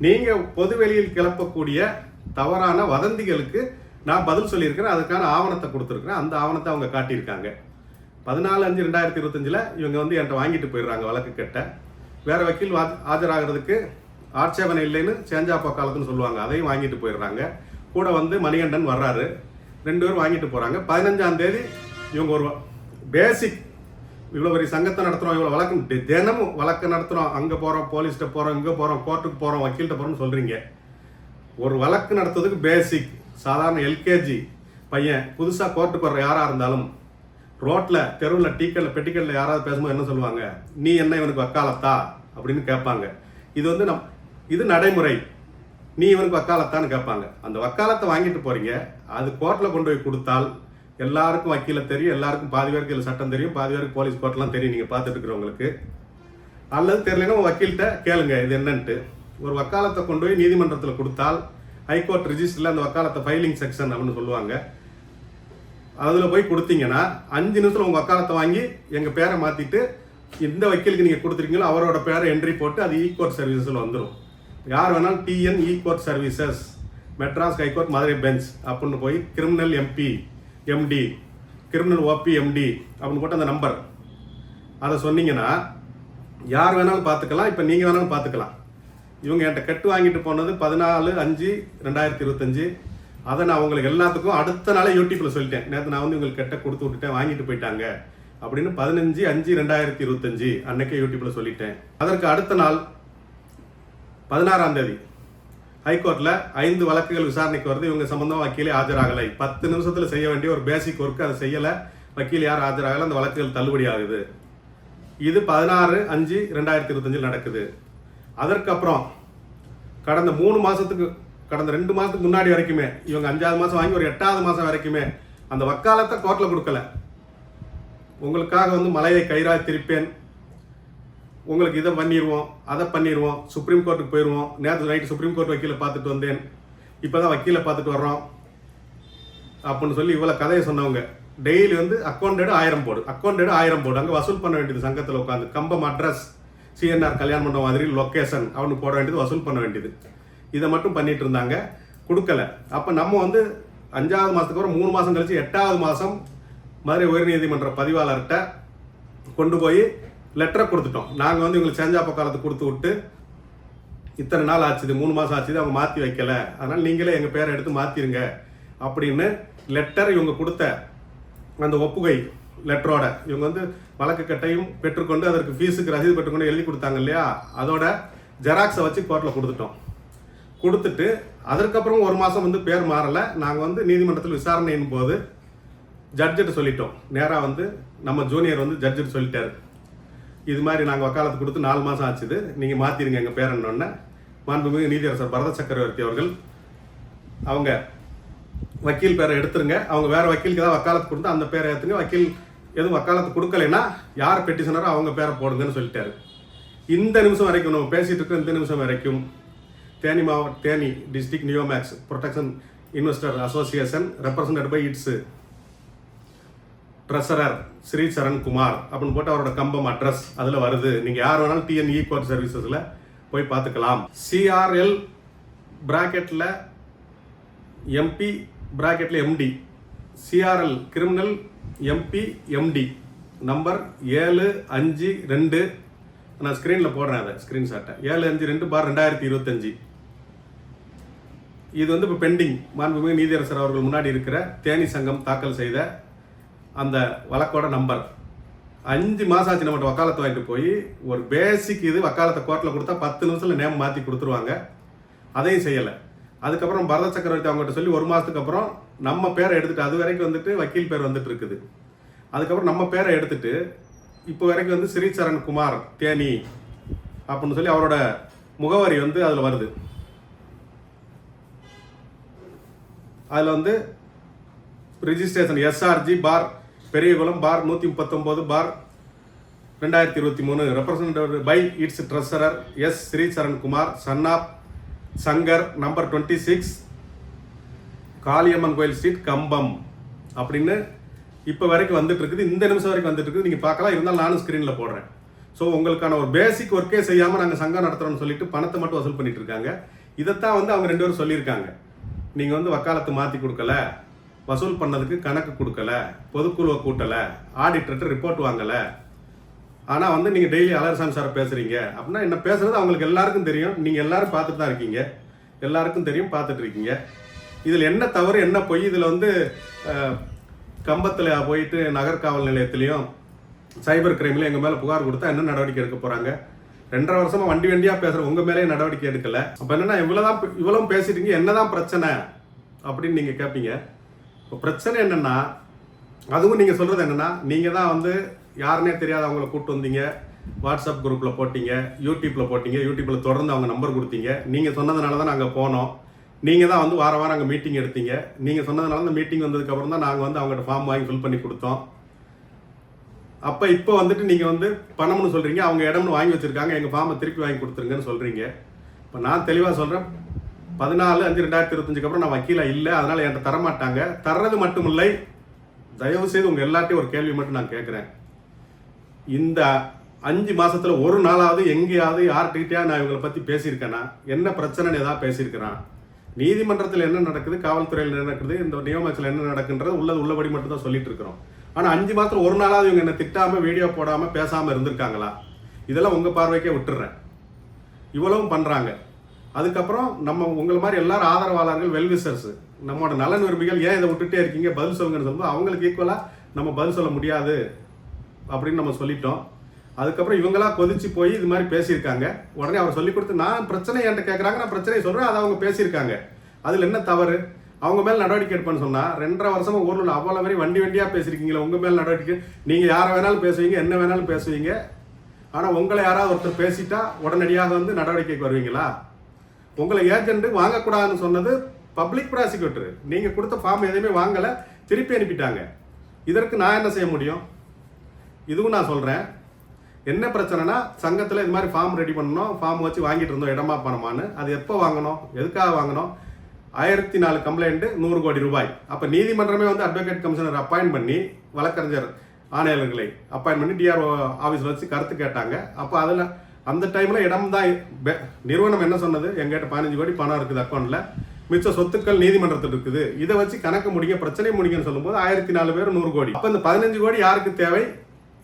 நீங்கள் பொது வெளியில் கிளப்பக்கூடிய தவறான வதந்திகளுக்கு நான் பதில் சொல்லியிருக்கிறேன், அதுக்கான ஆவணத்தை கொடுத்துருக்குறேன், அந்த ஆவணத்தை அவங்க காட்டியிருக்காங்க. 14/5/2025 இவங்க வந்து என்கிட்ட வாங்கிட்டு போயிடுறாங்க வழக்கு கட்ட. வேறு வக்கீல் ஆஜராகிறதுக்கு ஆட்சேபனை இல்லைன்னு சேஞ்சாப்பா காலத்துன்னு சொல்லுவாங்க, அதையும் வாங்கிட்டு போயிடுறாங்க. கூட வந்து மணிகண்டன் வர்றாரு, 2 பேரும் வாங்கிட்டு போகிறாங்க. 15ஆம் தேதி இவங்க ஒரு பேசிக், இவ்வளோ பெரிய சங்கத்தை நடத்துகிறோம், இவ்வளோ வழக்கு தினமும் வழக்கு நடத்துகிறோம், அங்கே போகிறோம், போலீஸ்கிட்ட போகிறோம், இங்கே போகிறோம், கோர்ட்டுக்கு போகிறோம், வக்கீல்கிட்ட போகிறோம்னு சொல்கிறீங்க. ஒரு வழக்கு நடத்துறதுக்கு பேசிக் சாதாரண எல்கேஜி பையன் புதுசாக கோர்ட்டுக்கு வர்ற யாராக இருந்தாலும் ரோட்டில், தெருவில், டீக்கல்ல, பெட்டிக்கல்ல யாராவது பேசும்போது என்ன சொல்லுவாங்க, நீ என்ன இவனுக்கு வக்காலத்தா அப்படின்னு கேட்பாங்க. இது வந்து இது நடைமுறை, நீ இவனுக்கு வக்காலத்தான்னு கேட்பாங்க. அந்த வக்காலத்தை வாங்கிட்டு போகிறீங்க, அது கோர்ட்டில் கொண்டு போய் கொடுத்தால் எல்லாருக்கும் வக்கீல தெரியும், எல்லாருக்கும் பாதி பேருக்கு இல்லை சட்டம் தெரியும், பாதி பேருக்கு போலீஸ் கோர்ட்லாம் தெரியும், நீங்கள் பார்த்துட்டு இருக்கிறவங்களுக்கு. அல்லது தெரியலன்னா வக்கீல்கிட்ட கேளுங்க இது என்னன்ட்டு. ஒரு வக்காலத்தை கொண்டு போய் நீதிமன்றத்தில் கொடுத்தால் ஹைகோர்ட் ரிஜிஸ்டரில் அந்த வக்காலத்தை ஃபைலிங் செக்ஷன் அப்படின்னு சொல்லுவாங்க, அதில் போய் கொடுத்தீங்கன்னா 5 நிமிஷத்தில் உங்கள் வக்காலத்தை வாங்கி எங்கள் பேரை மாற்றிட்டு எந்த வக்கீலுக்கு நீங்கள் கொடுத்துருக்கீங்களோ அவரோட பேரை என்ட்ரி போட்டு அது இ கோர்ட் சர்வீசஸில் வந்துடும். யார் வேணாலும் TN e court services Madras high court Madurai bench அப்படின்னு போய் criminal MP MD criminal OP MD அப்படின்னு போட்டு அந்த நம்பர் அதை சொன்னீங்கன்னா யார் வேணாலும் பார்த்துக்கலாம். இப்போ நீங்கள் வேணாலும் பார்த்துக்கலாம். இவங்க என்கிட்ட கட்டு வாங்கிட்டு போனது 14/5/2025. அதை நான் உங்களுக்கு எல்லாத்துக்கும் அடுத்த நாளே யூடியூப்பில் சொல்லிட்டேன். நேற்று நான் வந்து உங்களுக்கு கெட்ட கொடுத்து விட்டுட்டேன், வாங்கிட்டு போயிட்டாங்க அப்படின்னு 15/5/2025 அன்னைக்கே யூடியூப்பில் சொல்லிட்டேன். அதற்கு அடுத்த நாள் 16ஆம் தேதி ஹைகோர்ட்டில் 5 வழக்குகள் விசாரணைக்கு வருது. இவங்க சம்பந்தமாக வக்கீலே ஆஜராகலை. 10 நிமிஷத்தில் செய்ய வேண்டிய ஒரு பேசிக் ஒர்க்கு அதை செய்யலை. வக்கீல் யார் ஆஜராகலை, அந்த வழக்குகள் தள்ளுபடி ஆகுது. இது 16/5/2025 நடக்குது. அதற்கப்புறம் கடந்த 2 மாதத்துக்கு முன்னாடி வரைக்குமே இவங்க 5ஆவது மாதம் வாங்கி ஒரு 8ஆவது மாதம் வரைக்குமே அந்த வக்காலத்தை கோர்ட்டில் கொடுக்கல. உங்களுக்காக வந்து மலையை கயிறாய் திருப்பேன், உங்களுக்கு இதை பண்ணிடுவோம் அதை பண்ணிடுவோம், சுப்ரீம் கோர்ட்டுக்கு போயிடுவோம், நேற்று நைட்டு சுப்ரீம் கோர்ட் வக்கீலை பார்த்துட்டு வந்தேன், இப்போ தான் வக்கீலை பார்த்துட்டு வர்றோம் அப்படின்னு சொல்லி இவ்வளோ கதையை சொன்னவங்க டெய்லி வந்து அக்கௌண்டட் 1000 போடு அங்கே வசூல் பண்ண வேண்டியது. சங்கத்தில் உட்காந்து கம்பம் அட்ரஸ் சிஎன்ஆர் கல்யாண மண்டபம் மாதிரி லொக்கேஷன் அவனு போட வேண்டியது, வசூல் பண்ண வேண்டியது. இதை மட்டும் பண்ணிட்டு இருந்தாங்க, கொடுக்கல. அப்போ நம்ம வந்து 5ஆவது மாதத்துக்கு அப்புறம் 3 மாதம் கழிச்சு 8ஆவது மாதம் மதுரை உயர்நீதிமன்ற பதிவாளர்கிட்ட கொண்டு போய் லெட்டரை கொடுத்துட்டோம். நாங்கள் வந்து இவங்களுக்கு சேஞ்சாப்ப காலத்தை கொடுத்து விட்டு இத்தனை நாள் ஆச்சுது, 3 மாதம் ஆச்சுது, அவங்க மாற்றி வைக்கல, அதனால் நீங்களே எங்கள் பேரை எடுத்து மாற்றிருங்க அப்படின்னு லெட்டர் இவங்க கொடுத்த அந்த ஒப்புகை லெட்டரோட இவங்க வந்து வழக்கு கட்டையும் பெற்றுக்கொண்டு அதற்கு ஃபீஸுக்கு ரசீது பெற்றுக்கொண்டு எழுதி கொடுத்தாங்க இல்லையா, அதோட ஜெராக்ஸை வச்சு கோர்ட்டில் கொடுத்துட்டு அதற்கப்புறம் 1 மாதம் வந்து பேர் மாறலை. நாங்கள் வந்து நீதிமன்றத்தில் விசாரணையின் போது ஜட்ஜிட்ட சொல்லிட்டோம். நேராக வந்து நம்ம ஜூனியர் வந்து ஜட்ஜிட்டு சொல்லிட்டாரு, இது மாதிரி நாங்கள் வக்காலத்து கொடுத்து 4 மாதம் ஆச்சுது, நீங்கள் மாற்றிடுங்க எங்கள் பேரன்னொன்னே மாண்புமிகு நீதியரசர் பரத சக்கரவர்த்தி அவர்கள் அவங்க வக்கீல் பேரை எடுத்துருங்க, அவங்க வேற வக்கீலுக்கு தான் வக்காலத்து கொடுத்து அந்த பேரை எடுத்துங்க, வக்கீல் எதுவும் வக்காலத்து கொடுக்கலைன்னா யார் பெட்டிஷனரோ அவங்க பேரை போடுங்கன்னு சொல்லிட்டாரு. இந்த நிமிஷம் வரைக்கும் நம்ம பேசிட்டு இருக்கோம். இந்த நிமிஷம் வரைக்கும் Theni district Neomax protection investor association represented by its treasurer Sri Saran Kumar அப்படின்னு போட்டு அவரோட கம்பம் அட்ரஸ் அதில் வருது. நீங்கள் யார் வேணாலும் டிஎன்இ கோர்ட் சர்வீசஸில் போய் பார்த்துக்கலாம். சிஆர்எல் பிராக்கெட்டில் எம்பி பிராக்கெட்டில் MD, CRL criminal MP MD number 752, நான் ஸ்க்ரீனில் போடுறேன் அதை ஸ்க்ரீன்ஷாட்டை, 752/2025. இது வந்து இப்போ பெண்டிங். மாண்புமிகு நீதியரசர் அவர்கள் முன்னாடி இருக்கிற தேனி சங்கம் தாக்கல் செய்த அந்த வழக்கோட நம்பர். 5 மாதம் ஆச்சு நம்மகிட்ட வக்காலத்தை வாங்கிட்டு போய் ஒரு பேசிக் இது வக்காலத்தை கோர்ட்டில் கொடுத்தா 10 நிமிஷத்தில் நேம் மாற்றி கொடுத்துருவாங்க. அதையும் செய்யலை. அதுக்கப்புறம் பரத சக்கரவர்த்தி அவங்ககிட்ட சொல்லி 1 மாதத்துக்கு அப்புறம் நம்ம பேரை எடுத்துட்டு, அது வரைக்கும் வந்துட்டு வக்கீல் பேர் வந்துட்டு இருக்குது. அதுக்கப்புறம் நம்ம பேரை எடுத்துட்டு இப்போ வரைக்கும் வந்து ஸ்ரீசரண் குமார் தேனி அப்படின்னு சொல்லி அவரோட முகவரி வந்து அதில் வருது. அதில் வந்து registration SRG for Periyakulam for 119/2023 represented by its treasurer S Sricharan Kumar son of Shankar number 26 Kaliamman கோயில் ஸ்ட்ரீட் கம்பம் அப்படின்னு இப்போ வரைக்கும் வந்துட்டு இருக்குது. இந்த நிமிஷம் வரைக்கும் வந்துட்டு இருக்குது, நீங்கள் பார்க்கலாம். இருந்தாலும் நானும் ஸ்க்ரீனில் போடுறேன். ஸோ உங்களுக்கான ஒரு பேசிக் ஒர்க்கே செய்யாமல் நாங்கள் சங்கம் நடத்துகிறோம்னு சொல்லிட்டு பணத்தை மட்டும் வசூல் பண்ணிட்டு இருக்காங்க. இதைத்தான் வந்து அவங்க 2 பேரும் சொல்லியிருக்காங்க. நீங்கள் வந்து வக்காலத்தை மாற்றி கொடுக்கல, வசூல் பண்ணதுக்கு கணக்கு கொடுக்கல, பொதுக்குழுவை கூட்டலை, ஆடிட்டர்கிட்ட ரிப்போர்ட் வாங்கலை, ஆனால் வந்து நீங்கள் டெய்லி அலர்சாமி சாரை பேசுகிறீங்க அப்படின்னா என்ன பேசுகிறது அவங்களுக்கு எல்லாருக்கும் தெரியும். நீங்கள் எல்லாரும் பார்த்துட்டு தான் இருக்கீங்க, எல்லாருக்கும் தெரியும், பார்த்துட்டு இருக்கீங்க. இதில் என்ன தவறு என்ன பொய்? இதில் வந்து கம்பத்தில் போயிட்டு நகர்காவல் நிலையத்திலையும் சைபர் கிரைம்லையும் எங்கள் மேலே புகார் கொடுத்தா என்ன நடவடிக்கை எடுக்க போகிறாங்க? 2.5 வருஷமாக வண்டியாக பேசுகிற உங்கள் மேலே நடவடிக்கை எடுக்கலை. அப்போ என்னென்னா இவ்வளோ பேசிட்டீங்க, என்னதான் பிரச்சனை அப்படின்னு நீங்கள் கேட்பீங்க. இப்போ பிரச்சனை என்னென்னா, அதுவும் நீங்கள் சொல்கிறது என்னென்னா, நீங்கள் தான் வந்து யாருன்னே தெரியாத அவங்கள கூப்பிட்டு வந்தீங்க, வாட்ஸ்அப் குரூப்பில் போட்டிங்க, யூடியூப்பில் போட்டிங்க, யூடியூப்பில் தொடர்ந்து அவங்க நம்பர் கொடுத்தீங்க. நீங்கள் சொன்னதுனால தான் நாங்கள் போனோம். நீங்கள் தான் வந்து வாரம் அங்கே மீட்டிங் எடுத்தீங்க. நீங்கள் சொன்னதுனால அந்த மீட்டிங் வந்ததுக்கப்புறம் தான் நாங்கள் வந்து அவங்கள்ட்ட ஃபார்ம் வாங்கி ஃபில் பண்ணி கொடுத்தோம். அப்போ இப்போ வந்துட்டு நீங்கள் வந்து பணம்னு சொல்கிறீங்க, அவங்க இடம்னு வாங்கி வச்சுருக்காங்க, எங்கள் ஃபார்மை திருப்பி வாங்கி கொடுத்துருங்கன்னு சொல்கிறீங்க. இப்போ நான் தெளிவாக சொல்கிறேன், 14/5/2025 அப்புறம் நான் வக்கீலாக இல்லை, அதனால் என்கிட்ட தரமாட்டாங்க. தர்றது மட்டும் இல்லை, தயவு செய்து உங்கள் எல்லாத்தையும் ஒரு கேள்வி மட்டும் நான் கேட்குறேன். இந்த 5 மாசத்துல ஒரு நாளாவது எங்கேயாவது யார்கிட்டயா நான் இவங்களை பற்றி பேசியிருக்கேன்னா, என்ன பிரச்சனைன்னு ஏதாவது பேசியிருக்கிறேன்? நீதிமன்றத்தில் என்ன நடக்குது, காவல்துறையில் என்ன நடக்குது, இந்த நியமனத்தில் என்ன நடக்குன்றது உள்ளபடி மட்டும் தான் சொல்லிட்டு இருக்கிறோம். ஆனால் 5 மாதத்துல ஒரு நாளாவது இவங்க என்ன திட்டாமல் வீடியோ போடாமல் பேசாமல் இருந்திருக்காங்களா? இதெல்லாம் உங்கள் பார்வைக்கே விட்டுடுறேன். இவ்வளவும் பண்ணுறாங்க. அதுக்கப்புறம் நம்ம உங்களை மாதிரி எல்லாரும் ஆதரவாளர்கள், வெல்விசர்ஸ், நம்மளோட நலன் விரும்பிகள் ஏன் இதை விட்டுட்டே இருக்கீங்க, பதில் சொல்லுங்கன்னு சொல்லும்போது அவங்களுக்கு ஈக்குவலாக நம்ம பதில் சொல்ல முடியாது அப்படின்னு நம்ம சொல்லிட்டோம். அதுக்கப்புறம் இவங்களா கொதிச்சு போய் இது மாதிரி பேசியிருக்காங்க. உடனே அவர் சொல்லி கொடுத்து நான் பிரச்சனை என்கிட்ட கேட்குறாங்க, நான் பிரச்சனையை சொல்கிறேன், அதை அவங்க பேசியிருக்காங்க. அதில் என்ன தவறு? அவங்க மேலே நடவடிக்கை எடுப்பேன்னு சொன்னால் 2.5 வருஷமா ஊரில் அவ்வளோ வரை வண்டியாக பேசியிருக்கீங்களா? உங்கள் மேலே நடவடிக்கை, நீங்கள் யாரை வேணாலும் பேசுவீங்க, என்ன வேணாலும் பேசுவீங்க. ஆனால் உங்களை யாராவது ஒருத்தர் பேசிட்டா உடனடியாக வந்து நடவடிக்கைக்கு வருவீங்களா? உங்களை ஏஜென்ட் வாங்கக்கூடாதுன்னு சொன்னது பப்ளிக் ப்ராசிக்யூட்டர். நீங்கள் கொடுத்த ஃபார்ம் எதையுமே வாங்கலை, திருப்பி அனுப்பிட்டாங்க. இதற்கு நான் என்ன செய்ய முடியும்? இதுவும் நான் சொல்கிறேன். என்ன பிரச்சனைனா, சங்கத்தில் இது மாதிரி ஃபார்ம் ரெடி பண்ணணும், ஃபார்ம் வச்சு வாங்கிட்டு இருந்தோம் இடமா பணமானு. அது எப்போ வாங்கணும், எதுக்காக வாங்கணும்? 1004 கம்ப்ளைண்ட், 100 கோடி ரூபாய். அப்போ நீதிமன்றமே வந்து அட்வொகேட் கமிஷனர் அப்பாயின்ட் பண்ணி, வழக்கறிஞர் ஆணையாளர்களை அப்பாயின்ட் பண்ணி டிஆர்ஓ ஆஃபீஸில் வச்சு கருத்து கேட்டாங்க. அப்போ அதில் அந்த டைமில் இடம் தான் நிறுவனம் என்ன சொன்னது, எங்கிட்ட 15 கோடி பணம் இருக்குது அக்கௌண்ட்டில், மிச்ச சொத்துக்கள் நீதிமன்றத்தில் இருக்குது, இதை வச்சு கணக்கு முடிங்க, பிரச்சனை முடிங்கன்னு சொல்லும்போது 1004 பேர் 100 கோடி. அப்போ இந்த 15 கோடி யாருக்கு தேவை,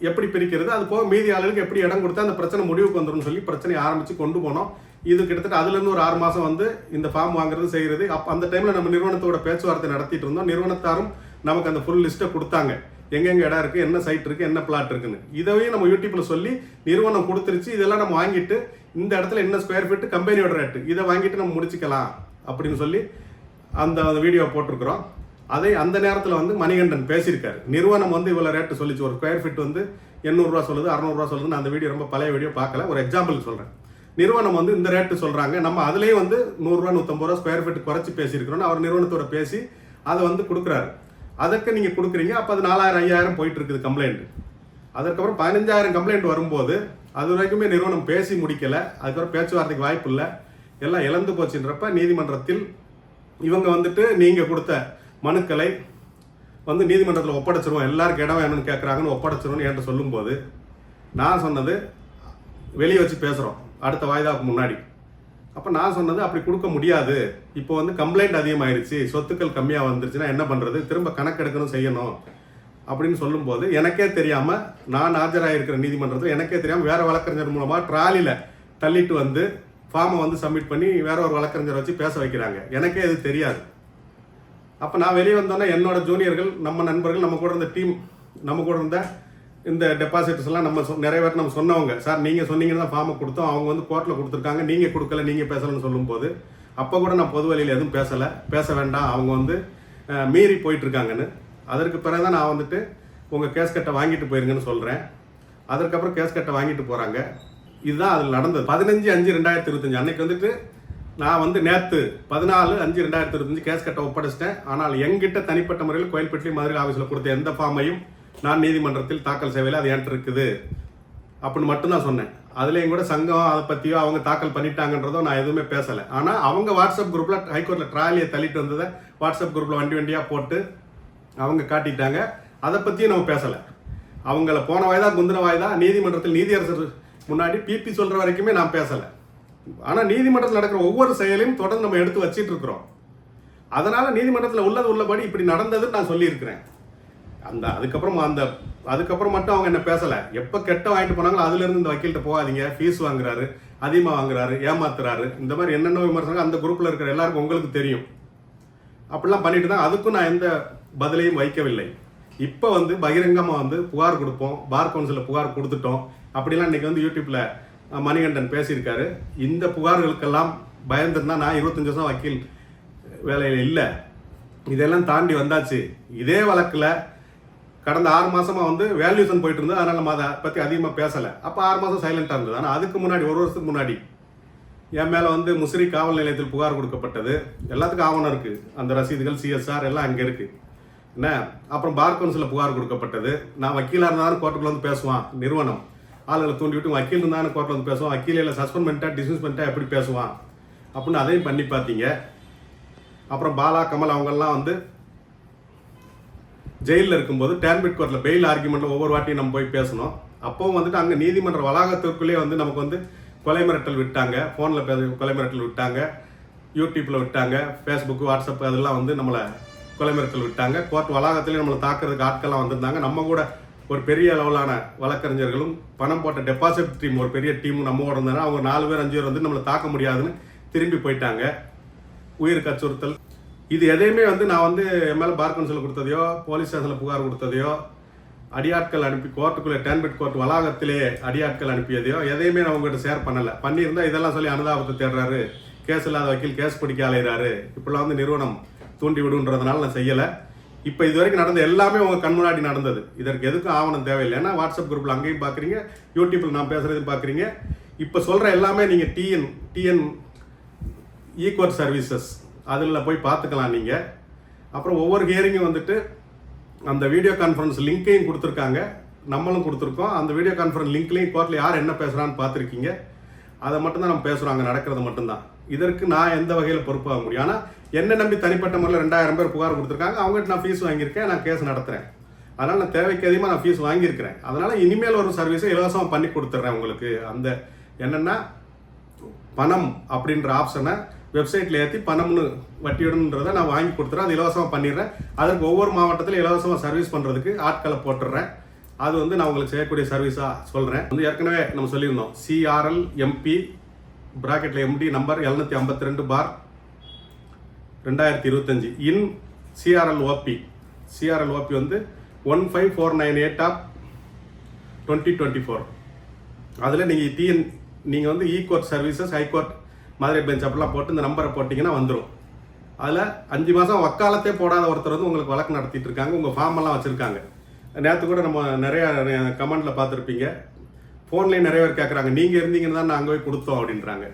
எப்படி பிரிக்கிறது, அது போக மீதி ஆளுகளுக்கு எப்படி இடம் கொடுத்தா அந்த பிரச்சனை முடிவுக்கு வந்துடும் சொல்லி பிரச்சனையை ஆரம்பித்து கொண்டு போனோம். இது கிட்டத்தட்ட அதுலேருந்து ஒரு 6 மாதம் வந்து இந்த ஃபார்ம் வாங்குறது செய்கிறது. அப்போ அந்த டைமில் நம்ம நிறுவனத்தோட பேச்சுவார்த்தை நடத்திட்டு இருந்தோம். நிறுவனத்தாரும் நமக்கு அந்த ஃபுல் லிஸ்ட்டை கொடுத்தாங்க, எங்கெங்கே இடம் இருக்குது, என்ன சைட் இருக்குது, என்ன பிளாட் இருக்குன்னு. இதையும் நம்ம யூடியூப்பில் சொல்லி நிறுவனம் கொடுத்துருச்சு. இதெல்லாம் நம்ம வாங்கிட்டு இந்த இடத்துல என்ன ஸ்கொயர் ஃபீட் கம்பெனியோட ரேட்டு, இதை வாங்கிட்டு நம்ம முடிச்சுக்கலாம் அப்படின்னு சொல்லி அந்த வீடியோ போட்டிருக்கிறோம். அதை அந்த நேரத்தில் வந்து மணிகண்டன் பேசியிருக்காரு. நிறுவனம் வந்து இவ்வளோ ரேட்டு சொல்லிச்சு, ஒரு ஸ்கொயர் ஃபீட் வந்து 800 ரூபா சொல்லுது, 600 ரூபா சொல்லுதுன்னு. அந்த வீடியோ ரொம்ப பழைய வீடியோ பார்க்கல, ஒரு எக்ஸாம்பிள் சொல்கிறேன். நிறுவனம் வந்து இந்த ரேட்டு சொல்கிறாங்க, நம்ம அதுலேயே வந்து 100 ரூபா 150 ரூபா ஸ்கொயர் ஃபீட் குறைச்சி பேசியிருக்கிறோன்னு அவர் நிறுவனத்தோட பேசி அதை வந்து கொடுக்குறாரு. அதற்கு நீங்கள் கொடுக்குறீங்க. அப்போ அது 4000 5000 போயிட்டு இருக்குது கம்ப்ளைண்ட். அதுக்கப்புறம் 15000 கம்ப்ளைண்ட் வரும்போது அது வரைக்குமே நிறுவனம் பேசி முடிக்கலை. அதுக்கப்புறம் பேச்சுவார்த்தைக்கு வாய்ப்பு இல்லை, எல்லாம் இழந்து போச்சுன்றப்ப நீதிமன்றத்தில் இவங்க வந்துட்டு நீங்கள் கொடுத்த மனுக்களை வந்து நீதிமன்றத்தில் ஒப்படைச்சிருவோம், எல்லாருக்கும் இடம் வேணும்னு கேட்குறாங்கன்னு ஒப்படைச்சிருவோம்னு என்கிட்ட சொல்லும்போது நான் சொன்னது வெளியே வச்சு பேசுகிறோம் அடுத்த வாய்தாவுக்கு முன்னாடி. அப்போ நான் சொன்னது அப்படி கொடுக்க முடியாது, இப்போ வந்து கம்ப்ளைண்ட் அதிகமாகிடுச்சு, சொத்துக்கள் கம்மியாக வந்துருச்சுன்னா என்ன பண்ணுறது, திரும்ப கணக்கெடுக்கணும் செய்யணும் அப்படின்னு சொல்லும்போது எனக்கே தெரியாமல், நான் ஆஜராகிருக்கிற நீதிமன்றத்தில் எனக்கே தெரியாமல் வேறு வழக்கறிஞர் மூலமாக ட்ராலியில் தள்ளிட்டு வந்து ஃபார்மை வந்து சப்மிட் பண்ணி வேற ஒரு வழக்கறிஞரை வச்சு பேச வைக்கிறாங்க. எனக்கே இது தெரியாது. அப்போ நான் வெளியே வந்தோன்னே என்னோட ஜூனியர்கள், நம்ம நண்பர்கள், நம்ம கூட இருந்த டீம், நம்ம கூட இருந்த இந்த டெபாசிட்ஸ் எல்லாம் நம்ம நிறைய பேர் நம்ம சொன்னவங்க, சார் நீங்கள் சொன்னீங்கன்னு தான் ஃபார்மை கொடுத்தோம், அவங்க வந்து கோர்ட்டில் கொடுத்துருக்காங்க, நீங்கள் கொடுக்கல, நீங்கள் பேசலன்னு சொல்லும்போது அப்போ கூட நான் பொது வழியில் எதுவும் பேச வேண்டாம், அவங்க வந்து மீறி போயிட்டுருக்காங்கன்னு. அதற்கு பிறகு தான் நான் வந்துட்டு உங்கள் கேஸ் கட்டை வாங்கிட்டு போயிருங்கன்னு சொல்கிறேன். அதற்கப்புறம் கேஸ் கட்டை வாங்கிட்டு போகிறாங்க. இதுதான் அதில் நடந்தது. 15/5/2025 அன்னைக்கு வந்துட்டு நான் வந்து நேற்று 14/5/2025 கேஸ் கட்டை ஒப்படைச்சிட்டேன். ஆனால் எங்கிட்ட தனிப்பட்ட முறையில் கோயில்பட்டி மதுரை ஆஃபீஸில் கொடுத்த எந்த ஃபார்மையும் நான் நீதிமன்றத்தில் தாக்கல் செய்யவில்லை, அது என்கிட்ட இருக்குது அப்படின்னு மட்டும்தான் சொன்னேன். அதுலேயும் கூட சங்கம் அதை பற்றியோ அவங்க தாக்கல் பண்ணிட்டாங்கன்றதோ நான் எதுவுமே பேசலை. ஆனால் அவங்க வாட்ஸ்அப் குரூப்பில் ஹைகோர்ட்டில் ட்ராலியை தள்ளிட்டு வந்ததை வாட்ஸ்அப் குரூப்பில் வண்டியாக போட்டு அவங்க காட்டிட்டாங்க. அதை பற்றியும் நம்ம பேசலை. அவங்கள போன வாய்தா குந்தின வாய்தா நீதிமன்றத்தில் நீதியரசர் முன்னாடி பிபி சொல்கிற வரைக்குமே நான் பேசலை. ஆனால் நீதிமன்றத்தில் நடக்கிற ஒவ்வொரு செயலையும் தொடர்ந்து நம்ம எடுத்து வச்சிட்டு இருக்கிறோம். அதனால் நீதிமன்றத்தில் உள்ளபடி இப்படி நடந்ததுன்னு நான் சொல்லியிருக்கிறேன். அதுக்கப்புறம் மட்டும் அவங்க என்ன பேசலை. எப்போ கெட்ட வாங்கிட்டு போனாங்களோ அதுலேருந்து இந்த வக்கீல்கிட்ட போகாதீங்க, ஃபீஸ் வாங்குறாரு, அதிகமாக வாங்குறாரு, ஏமாத்துறாரு, இந்த மாதிரி என்னென்ன விமர்சனம் அந்த குரூப்பில் இருக்கிற எல்லாருக்கும் உங்களுக்கு தெரியும். அப்படிலாம் பண்ணிட்டு தான் அதுக்கும் நான் எந்த பதிலையும் வைக்கவில்லை. இப்போ வந்து பகிரங்கமாக வந்து புகார் கொடுப்போம், பார் கவுன்சிலில் புகார் கொடுத்துட்டோம் அப்படிலாம் இன்றைக்கி வந்து யூடியூப்பில் மணிகண்டன் பேசியிருக்காரு. இந்த புகார்களுக்கெல்லாம் பயந்துருந்தா நான் 25 வருஷம் வக்கீல் வேலையில் இல்லை. இதெல்லாம் தாண்டி வந்தாச்சு. இதே வழக்கில் கடந்த 6 மாதமாக வந்து வேல்யூஷன் போயிட்டு இருந்தது. அதனால் நம்ம அதை பற்றி அதிகமாக பேசலை. அப்போ 6 மாதம் சைலண்டாக இருந்தது. ஆனால் அதுக்கு முன்னாடி 1 வருஷத்துக்கு முன்னாடி என் மேலே வந்து முசிறி காவல் நிலையத்தில் புகார் கொடுக்கப்பட்டது. எல்லாத்துக்கும் ஆவணம் இருக்குது, அந்த ரசீதுகள், சிஎஸ்ஆர் எல்லாம் அங்கே இருக்குது என்ன. அப்புறம் பார் கவுன்சிலில் புகார் கொடுக்கப்பட்டது. நான் வக்கீலாக இருந்தாலும் கோர்ட்டுக்குள்ள வந்து பேசுவான், நிறுவனம் ஆளுகளை தூண்டி விட்டு வக்கீல் இருந்தாலும் கோர்ட்டில் வந்து பேசுவான், வக்கீலில் சஸ்பெண்ட் பண்ணிட்டா டிஸ்மிஸ் பண்ணிட்டா எப்படி பேசுவான் அப்படின்னு அதையும் பண்ணி பார்த்தீங்க. அப்புறம் பாலா கமல் அவங்கெல்லாம் வந்து ஜெயிலில் இருக்கும்போது டேர்ன்பிட் கோர்ட்டில் பெயில் ஆர்குமெண்ட்டில் ஒவ்வொரு வாட்டியும் நம்ம போய் பேசணும். அப்போவும் வந்துட்டு அங்கே நீதிமன்ற வளாகத்திற்குள்ளேயே வந்து நமக்கு வந்து கொலை மிரட்டல் விட்டாங்க, ஃபோனில் கொலை மிரட்டல் விட்டாங்க. யூடியூப்பில் விட்டாங்க, ஃபேஸ்புக்கு, வாட்ஸ்அப் அதெல்லாம் வந்து நம்மளை கொலை மிரட்டல் விட்டாங்க. கோர்ட் வளாகத்திலே நம்மளை தாக்குறதுக்கு ஆட்கள்லாம் வந்திருந்தாங்க. நம்ம கூட ஒரு பெரிய அளவிலான வழக்கறிஞர்களும் பணம் போட்ட டெபாசிட் டீம் ஒரு பெரிய டீம் நம்மோட இருந்தாங்க. அவங்க 4 பேர் 5 பேர் வந்து நம்மளை தாக்க முடியாதுன்னு திரும்பி போயிட்டாங்க. உயிருக்கு அச்சுறுத்தல். இது எதையுமே வந்து நான் வந்து என் மேலே பார் கவுன்சில் கொடுத்ததையோ போலீஸ் ஸ்டேஷனில் புகார் கொடுத்ததையோ அடியாட்கள் அனுப்பி கோர்ட்டுக்குள்ளே டேன்பிட் கோர்ட் வளாகத்திலே அடியாட்கள் அனுப்பியதையோ எதையுமே நான் உங்கள்கிட்ட ஷேர் பண்ணலை. பண்ணியிருந்தா இதெல்லாம் சொல்லி அனுதாபத்தை தேடுறாரு, கேஸ் இல்லாத வக்கீல் கேஸ் பிடிக்க அலைகிறாரு, இப்படிலாம் வந்து நிறுவனம் தூண்டி விடுன்றதுனால நான் செய்யலை. இப்போ இது வரைக்கும் நடந்த எல்லாமே உங்கள் கண் முன்னாடி நடந்தது. இதற்கு எதுக்கும் ஆவணம் தேவையில்லை. ஏன்னா வாட்ஸ்அப் குரூப்பில் அங்கேயும் பார்க்குறீங்க, யூடியூப்பில் நான் பேசுகிறதையும் பார்க்குறீங்க. இப்போ சொல்கிற எல்லாமே நீங்கள் டிஎன் ஈ-கோர்ட் சர்வீசஸ் அதில் போய் பார்த்துக்கலாம் நீங்கள். அப்புறம் ஒவ்வொரு ஹியரிங்கும் வந்துட்டு அந்த வீடியோ கான்ஃபரன்ஸ் லிங்க்கையும் கொடுத்துருக்காங்க, நம்மளும் கொடுத்துருக்கோம். அந்த வீடியோ கான்ஃபரன்ஸ் லிங்க்லேயும் கோர்ட்டில் யார் என்ன பேசுகிறான்னு பார்த்துருக்கீங்க. அதை மட்டும்தான் நம்ம பேசுகிறோம், அங்கே நடக்கிறது மட்டும்தான். இதற்கு நான் எந்த வகையில் பொறுப்பாக முடியும்? ஆனால் என்ன நம்பி தனிப்பட்ட முறையில் 2000 பேர் புகார் கொடுத்துருக்காங்க. அவங்ககிட்ட நான் ஃபீஸ் வாங்கியிருக்கேன், நான் கேஸ் நடத்துகிறேன். அதனால் நான் தேவைக்கு அதிகமாக நான் ஃபீஸ் வாங்கியிருக்கிறேன். அதனால் இனிமேல் ஒரு சர்வீஸை இலவசமாக பண்ணி கொடுத்துட்றேன் உங்களுக்கு. அந்த என்னென்னா பணம் அப்படின்ற ஆப்ஷனை வெப்சைட்டில் ஏற்றி பணம்னு வட்டியுடன்றதை நான் வாங்கி கொடுத்துறேன். அது இலவசமாக பண்ணிடுறேன். அதற்கு ஒவ்வொரு மாவட்டத்திலும் இலவசமாக சர்வீஸ் பண்ணுறதுக்கு ஆட்களை போட்டுடுறேன். அது வந்து நான் உங்களுக்கு செய்யக்கூடிய சர்வீஸாக சொல்கிறேன். வந்து ஏற்கனவே நம்ம சொல்லியிருந்தோம், CRL MP ப்ராக்கெட்டில் MD நம்பர் 752/2025 இன் CRL OP வந்து 15498/2024. அதில் நீங்கள் வந்து ஈ-கோர்ட் சர்வீசஸ், ஹைகோர்ட், மதுரை பெஞ்ச் அப்படிலாம் போட்டு இந்த நம்பரை போட்டிங்கன்னா வந்துடும். அதில் 5 மாதம் வக்காலத்தே போடாத ஒருத்தர் வந்து உங்களுக்கு வழக்கு நடத்திட்டு இருக்காங்க. உங்கள் ஃபார்ம் எல்லாம் வச்சுருக்காங்க. நேற்று கூட நம்ம நிறையா கமெண்டில் பார்த்துருப்பீங்க. ஃபோன்லேயும் நிறைய பேர் கேட்குறாங்க, நீங்கள் இருந்தீங்கன்னு தான் நாங்கள் போய் கொடுத்தோம் அப்படின்றாங்க.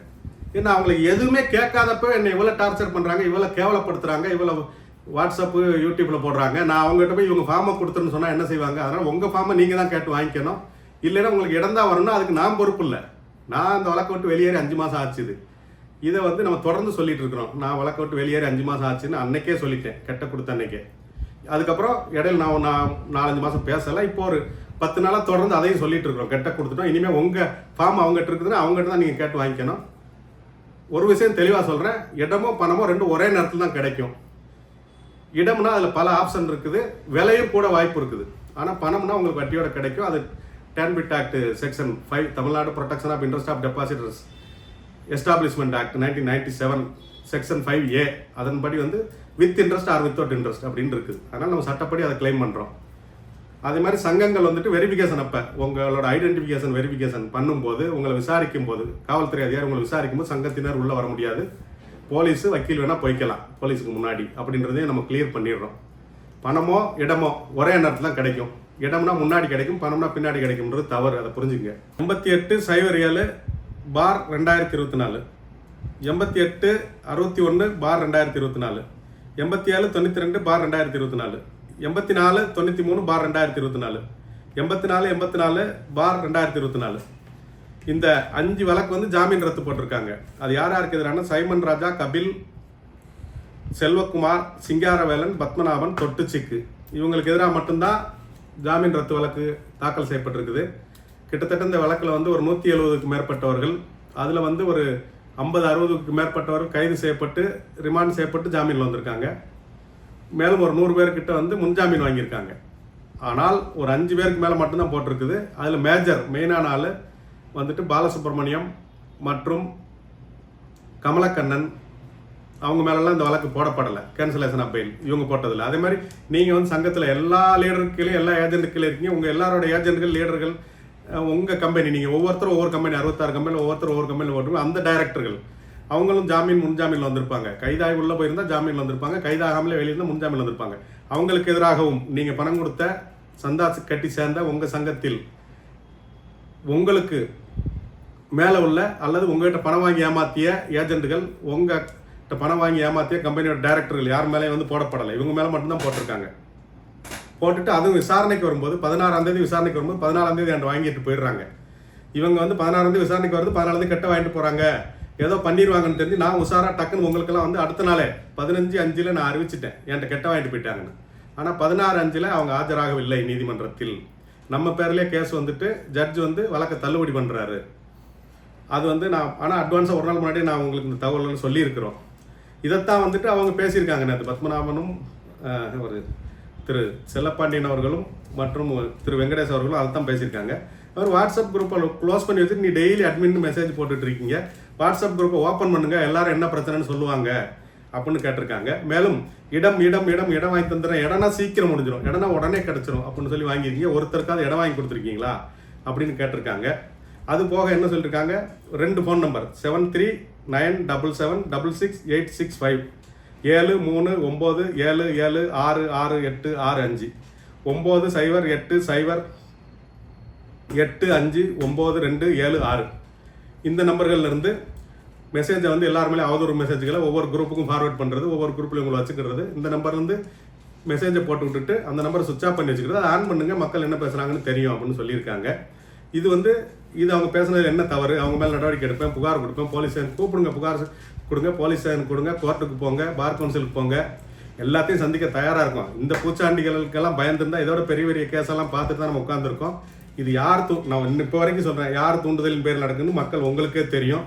ஏன்னா அவங்களுக்கு எதுவுமே கேட்காதப்போ என்னை இவ்வளோ டார்ச்சர் பண்ணுறாங்க, இவ்வளோ கேவலப்படுத்துகிறாங்க, இவ்வளோ வாட்ஸ்அப்பு யூடியூப்பில் போடுறாங்க. நான் அவங்ககிட்ட போய் இவங்க ஃபார்மை கொடுத்துருன்னு சொன்னால் என்ன செய்வாங்க? அதனால் உங்கள் ஃபார்மை நீங்கள் தான் கேட்டு வாங்கிக்கணும். இல்லைன்னா உங்களுக்கு இடம் தான் வரணும்னா அதுக்கு நான் பொறுப்பு இல்லை. நான் அந்த வழக்கை விட்டு வெளியேறி 5 மாதம் ஆச்சுது. இதை வந்து நம்ம தொடர்ந்து சொல்லிட்டு இருக்கிறோம். நான் வழக்கை விட்டு வெளியேறி 5 மாதம் ஆச்சுன்னு அன்னைக்கே சொல்லிட்டேன், கெட்ட கொடுத்த அன்னைக்கே. அதுக்கப்புறம் இடையில நான் 4-5 மாதம் பேசலை. இப்போ ஒரு 10 நாளாக தொடர்ந்து அதையும் சொல்லிட்டு இருக்கிறோம், கெட்ட கொடுத்துட்டோம். இனிமேல் உங்கள் ஃபார்ம் அவங்ககிட்ட இருக்குதுன்னா அவங்ககிட்ட தான் நீங்கள் கேட்டு வாங்கிக்கணும். ஒரு விஷயம் தெளிவாக சொல்கிறேன், இடமோ பணமோ ரெண்டும் ஒரே நேரத்தில் தான் கிடைக்கும். இடம்னா அதில் பல ஆப்ஷன் இருக்குது, விலையும் கூட வாய்ப்பு இருக்குது. ஆனால் பணம்னா உங்களுக்கு வட்டியோட கிடைக்கும். அது TANPID act section 5 Tamil Nadu protection of interest of depositors establishment act 1997 section 5A அதன்படி வந்து with interest or without interest அப்படின்னு இருக்குது. அதனால் நம்ம சட்டப்படி அதை கிளைம் பண்ணுறோம். அதே மாதிரி சங்கங்கள் வந்துட்டு வெரிஃபிகேஷன், அப்போ உங்களோட ஐடென்டிஃபிகேஷன் வெரிஃபிகேஷன் பண்ணும்போது, உங்களை விசாரிக்கும் போது, காவல்துறை அதிகாரி உங்களை விசாரிக்கும் போது சங்கத்தினர் உள்ளே வர முடியாது. போலீஸு வக்கீல் வேணால் போய்க்கலாம் போலீஸுக்கு முன்னாடி அப்படின்றதையும் நம்ம கிளியர் பண்ணிடுறோம். பணமோ இடமோ ஒரே நேரத்தில் தான் கிடைக்கும். இடம்னா முன்னாடி கிடைக்கும், பணம்னா பின்னாடி கிடைக்கும்ன்றது தவறு, அதை புரிஞ்சுங்க. 8807/2024, 8861/2024, 8792/2024, 8493/2024, 8484/2024. இந்த 5 வழக்கு வந்து ஜாமீன் ரத்து போட்டிருக்காங்க. அது யார் யாருக்கு எதிரான? சைமன் ராஜா, கபில், செல்வகுமார், சிங்காரவேலன், பத்மநாபன், தொட்டுச்சிக்கு, இவங்களுக்கு எதிராக மட்டும்தான் ஜாமீன் ரத்து வழக்கு தாக்கல் செய்யப்பட்டிருக்குது. கிட்டத்தட்ட இந்த வழக்கில் வந்து ஒரு 170க்கு மேற்பட்டவர்கள், அதில் வந்து ஒரு 50-60க்கு மேற்பட்டவர்கள் கைது செய்யப்பட்டு ரிமாண்ட் செய்யப்பட்டு ஜாமீனில் வந்திருக்காங்க. மேலும் ஒரு 100 பேர்கிட்ட வந்து முன்ஜாமீன் வாங்கியிருக்காங்க. ஆனால் ஒரு 5 பேருக்கு மேலே மட்டும்தான் போட்டிருக்குது. அதில் மெயினான ஆள் வந்துட்டு பாலசுப்ரமணியம் மற்றும் கமலக்கண்ணன், அவங்க மேலெல்லாம் இந்த வழக்கு போடப்படலை. கேன்சலேஷன் ஆஃப் பெயில் இவங்க போட்டதில்லை. அதே மாதிரி நீங்கள் வந்து சங்கத்தில் எல்லா லீடருக்கீழே எல்லா ஏஜென்ட்டுக்கீழே இருக்கீங்க. உங்கள் எல்லாரோட ஏஜென்ட்கள், லீடர்கள், உங்கள் கம்பெனி, நீங்கள் ஒவ்வொருத்தரும் ஒவ்வொரு கம்பெனி, 66 கம்பெனியில் ஒவ்வொருத்தரும் ஒவ்வொரு கம்பெனியில் ஓட்டுருங்க. அந்த டைரக்டர்கள் அவங்களும் முன்ஜாமீனில் வந்திருப்பாங்க. கைதாகி உள்ளே போயிருந்தால் ஜாமீனில் வந்திருப்பாங்க, கைதாகாமலே வெளியிருந்தால் முன்ஜாமீனில் வந்திருப்பாங்க. அவங்களுக்கு எதிராகவும் நீங்கள் பணம் கொடுத்த சந்தாசு கட்டி சேர்ந்த உங்கள் சங்கத்தில் உங்களுக்கு மேலே உள்ள அல்லது உங்கள்கிட்ட பணம் வாங்கி ஏமாற்றிய ஏஜென்ட்டுகள், உங்கள்கிட்ட பணம் வாங்கி ஏமாற்றிய கம்பெனியோட டைரக்டர்கள் யார் மேலேயும் வந்து போடப்படலை. இவங்க மேலே மட்டும்தான் போட்டிருக்காங்க. போட்டுட்டு அதுவும் விசாரணைக்கு வரும்போது 16ஆம் தேதி விசாரணைக்கு வரும்போது 14ஆம் தேதி அன்று வாங்கிட்டு போயிடுறாங்க. இவங்க வந்து 16ஆம் தேதி விசாரணைக்கு வருது, 14ஆம் தேதி கட்ட வாங்கிட்டு போகிறாங்க, ஏதோ பண்ணிடுவாங்கன்னு தெரிஞ்சு நான் உஷாராக டக்குன்னு உங்களுக்கெல்லாம் வந்து அடுத்த நாளே 15/5 நான் அறிவிச்சிட்டேன் என்கிட்ட கெட்ட வாங்கிட்டு போயிட்டாங்கன்னு. ஆனால் 16/5 அவங்க ஆஜராகவில்லை நீதிமன்றத்தில். நம்ம பேர்லேயே கேஸ் வந்துட்டு ஜட்ஜ் வந்து வழக்கை தள்ளுபடி பண்ணுறாரு. அது வந்து நான் ஆனால் அட்வான்ஸாக ஒரு நாள் முன்னாடி நான் உங்களுக்கு இந்த தகவல்கள் சொல்லியிருக்கிறோம். இதைத்தான் வந்துட்டு அவங்க பேசியிருக்காங்க. நேற்று பத்மநாபனும் ஒரு திரு செல்லப்பாண்டியன் அவர்களும் மற்றும் திரு வெங்கடேஷ் அவர்களும் அதை தான் பேசியிருக்காங்க. அவர் வாட்ஸ்அப் குரூப்பை க்ளோஸ் பண்ணி வச்சுட்டு நீ டெய்லி அட்மின் மெசேஜ் போட்டுட்டு இருக்கீங்க, வாட்ஸ்அப் குரூப்பை ஓப்பன் பண்ணுங்க, எல்லாரும் என்ன பிரச்சனைன்னு சொல்லுவாங்க அப்படின்னு கேட்டிருக்காங்க. மேலும் இடம் இடம் இடம் இடம் வாங்கி தந்துடுறேன், இடம்னா சீக்கிரம் முடிஞ்சிடும், இடம்னா உடனே கிடச்சிரும் அப்படின்னு சொல்லி வாங்கியிருக்கீங்க, ஒருத்தருக்காவது இடம் வாங்கி கொடுத்துருக்கீங்களா அப்படின்னு கேட்டிருக்காங்க. அது போக என்ன சொல்லியிருக்காங்க, 2 ஃபோன் நம்பர் 7397776685 7397766865 9080859276 இந்த நம்பர்கள்ல இருந்து மெசேஜை வந்து எல்லாருமே அவதூறு மெசேஜ்களை ஒவ்வொரு குரூப்புக்கும் ஃபார்வர்ட் பண்ணுறது, ஒவ்வொரு குரூப்பில் உங்களை வச்சுக்கிறது. இந்த நம்பர்லேருந்து மெசேஜை போட்டு விட்டுட்டு அந்த நம்பரை சுவிட்ச் ஆஃப் பண்ணி வச்சுக்கிறது, அதை ஆன் பண்ணுங்க, மக்கள் என்ன பேசுகிறாங்கன்னு தெரியும் அப்படின்னு சொல்லியிருக்காங்க. இது அவங்க பேசுனது என்ன தவறு, அவங்க மேலே நடவடிக்கை எடுப்பேன், புகார் கொடுப்பேன், போலீஸ் கூப்பிடுங்க, புகார் கொடுங்க, போலீஸ் கொடுங்க, கோர்ட்டுக்கு போங்க, பார் கவுன்சிலுக்கு போங்க, எல்லாத்தையும் சந்திக்க தயாராக இருக்கும். இந்த பூச்சாண்டிகளுக்கெல்லாம் பயந்துருந்தா இதோட பெரிய பெரிய கேஸெல்லாம் பார்த்துட்டு தான் நம்ம உட்காந்துருக்கோம். இது யார் நான் இப்போ வரைக்கும் சொல்கிறேன், யார் தூண்டுதலின் பேர் நடக்குன்னு மக்கள் உங்களுக்கே தெரியும்.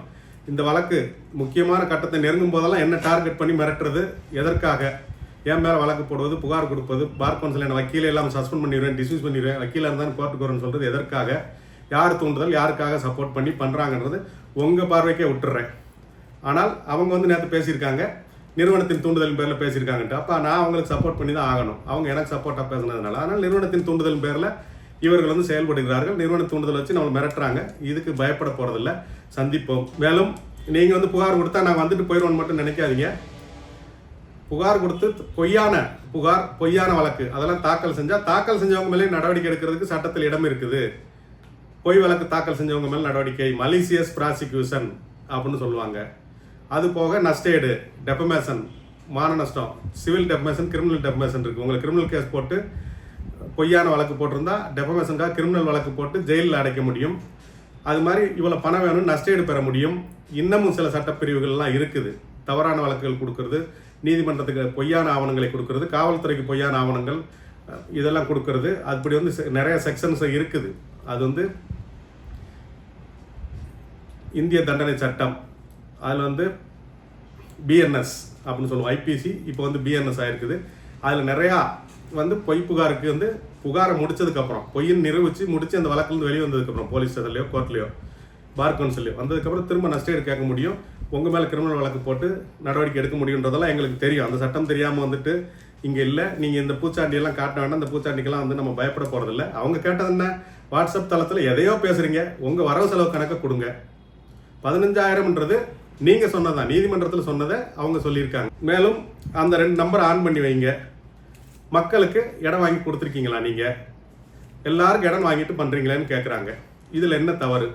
இந்த வழக்கு முக்கியமான கட்டத்தை நெருங்கும் போதெல்லாம் என்ன டார்கெட் பண்ணி மிரட்டுறது, எதற்காக, என் மேலே வழக்கு போடுவது, புகார் கொடுப்பது, பார் கவுன்சில் என்ன வக்கீலை எல்லாம் சஸ்பெண்ட் பண்ணிடுவேன், டிஸ்மிஸ் பண்ணிடுவேன், வக்கீலாக இருந்தாலும் கோர்ட்டுக்கு வரேன்னு சொல்கிறது எதற்காக, யார் தூண்டுதல், யாருக்காக சப்போர்ட் பண்ணி பண்ணுறாங்கன்றது உங்கள் பார்வைக்கே விட்டுறேன். ஆனால் அவங்க நேற்று பேசியிருக்காங்க, நிறுவனத்தின் தூண்டுதலின் பேரில் பேசியிருக்காங்கன்ட்டு. அப்போ நான் அவங்களுக்கு சப்போர்ட் பண்ணி தான் ஆகணும், அவங்க எனக்கு சப்போர்ட்டாக பேசுனதுனால. ஆனால் நிறுவனத்தின் தூண்டுதலின் பேரில் இவர்கள் செயல்படுகிறார்கள், நிறுவன தூண்டுதல் வச்சு நம்ம மிரட்டுறாங்க. இதுக்கு பயப்பட போகிறதில்ல, சந்திப்போம். மேலும் நீங்கள் புகார் கொடுத்தா நான் வந்துட்டு போயிடுவோன்னு மட்டும் நினைக்காதீங்க. புகார் கொடுத்து பொய்யான வழக்கு அதெல்லாம் தாக்கல் செஞ்சவங்க மேலே நடவடிக்கை எடுக்கிறதுக்கு சட்டத்தில் இடம் இருக்குது. பொய் வழக்கு தாக்கல் செஞ்சவங்க மேலே நடவடிக்கை, மலிசியஸ் ப்ராசிக்யூஷன் அப்படின்னு சொல்லுவாங்க. அது போக நஷ்டேடு, டெபமேஷன், மான நஷ்டம், சிவில் டெபமேஷன், கிரிமினல் டெபமேஷன் இருக்குது. உங்களுக்கு கிரிமினல் கேஸ் போட்டு பொய்யான வழக்கு போட்டிருந்தா டெபமேஷனுக்காக கிரிமினல் வழக்கு போட்டு ஜெயிலில் அடைக்க முடியும். அது மாதிரி இவ்வளோ பணம் வேணும்னு நஷ்டேடு பெற முடியும். இன்னமும் சில சட்டப்பிரிவுகள்லாம் இருக்குது. தவறான வழக்குகள் கொடுக்கறது, நீதிமன்றத்துக்கு பொய்யான ஆவணங்களை கொடுக்கறது, காவல்துறைக்கு பொய்யான ஆவணங்கள் இதெல்லாம் கொடுக்கறது, அப்படி நிறைய செக்ஷன்ஸ் இருக்குது. அது இந்திய தண்டனை சட்டம், அதில் பிஎன்எஸ் அப்படின்னு சொல்லுவோம், ஐபிசி இப்போ பிஎன்எஸ் ஆயிருக்குது. அதில் நிறையா பொய் புகாருக்கு புகாரை முடிச்சதுக்கப்புறம், பொய்ன்னு நிரூபித்து முடிச்சு அந்த வழக்குலேருந்து வெளியே வந்ததுக்கப்புறம் போலீஸ் ஸ்டேஷன்லையோ கோர்ட்லையோ பார் கவுன்சிலையோ வந்ததுக்கப்புறம் திரும்ப நஷ்டஈடு கேட்க முடியும், உங்கள் மேலே கிரிமினல் வழக்கு போட்டு நடவடிக்கை எடுக்க முடியுன்றதெல்லாம் எங்களுக்கு தெரியும். அந்த சட்டம் தெரியாமல் இங்கே இல்லை, நீங்கள் இந்த பூச்சாண்டியெல்லாம் காட்ட வேண்டாம், இந்த பூச்சாண்டிக்கெல்லாம் நம்ம பயப்பட போகிறதில்ல. அவங்க கேட்டது என்ன, வாட்ஸ்அப் தளத்தில் எதையோ பேசுகிறீங்க, உங்கள் வரவு செலவு கணக்கை கொடுங்க. 15,000ன்றது நீங்கள் சொன்னதான், நீதிமன்றத்தில் சொன்னதை அவங்க சொல்லியிருக்காங்க. மேலும் அந்த 2 நம்பர் ஆன் பண்ணி வைங்க. மக்களுக்கு இடம் வாங்கி கொடுத்துருக்கீங்களா, நீங்கள் எல்லாருக்கும் இடம் வாங்கிட்டு பண்ணுறீங்களேன்னு கேட்குறாங்க. இதில் என்ன தவறு?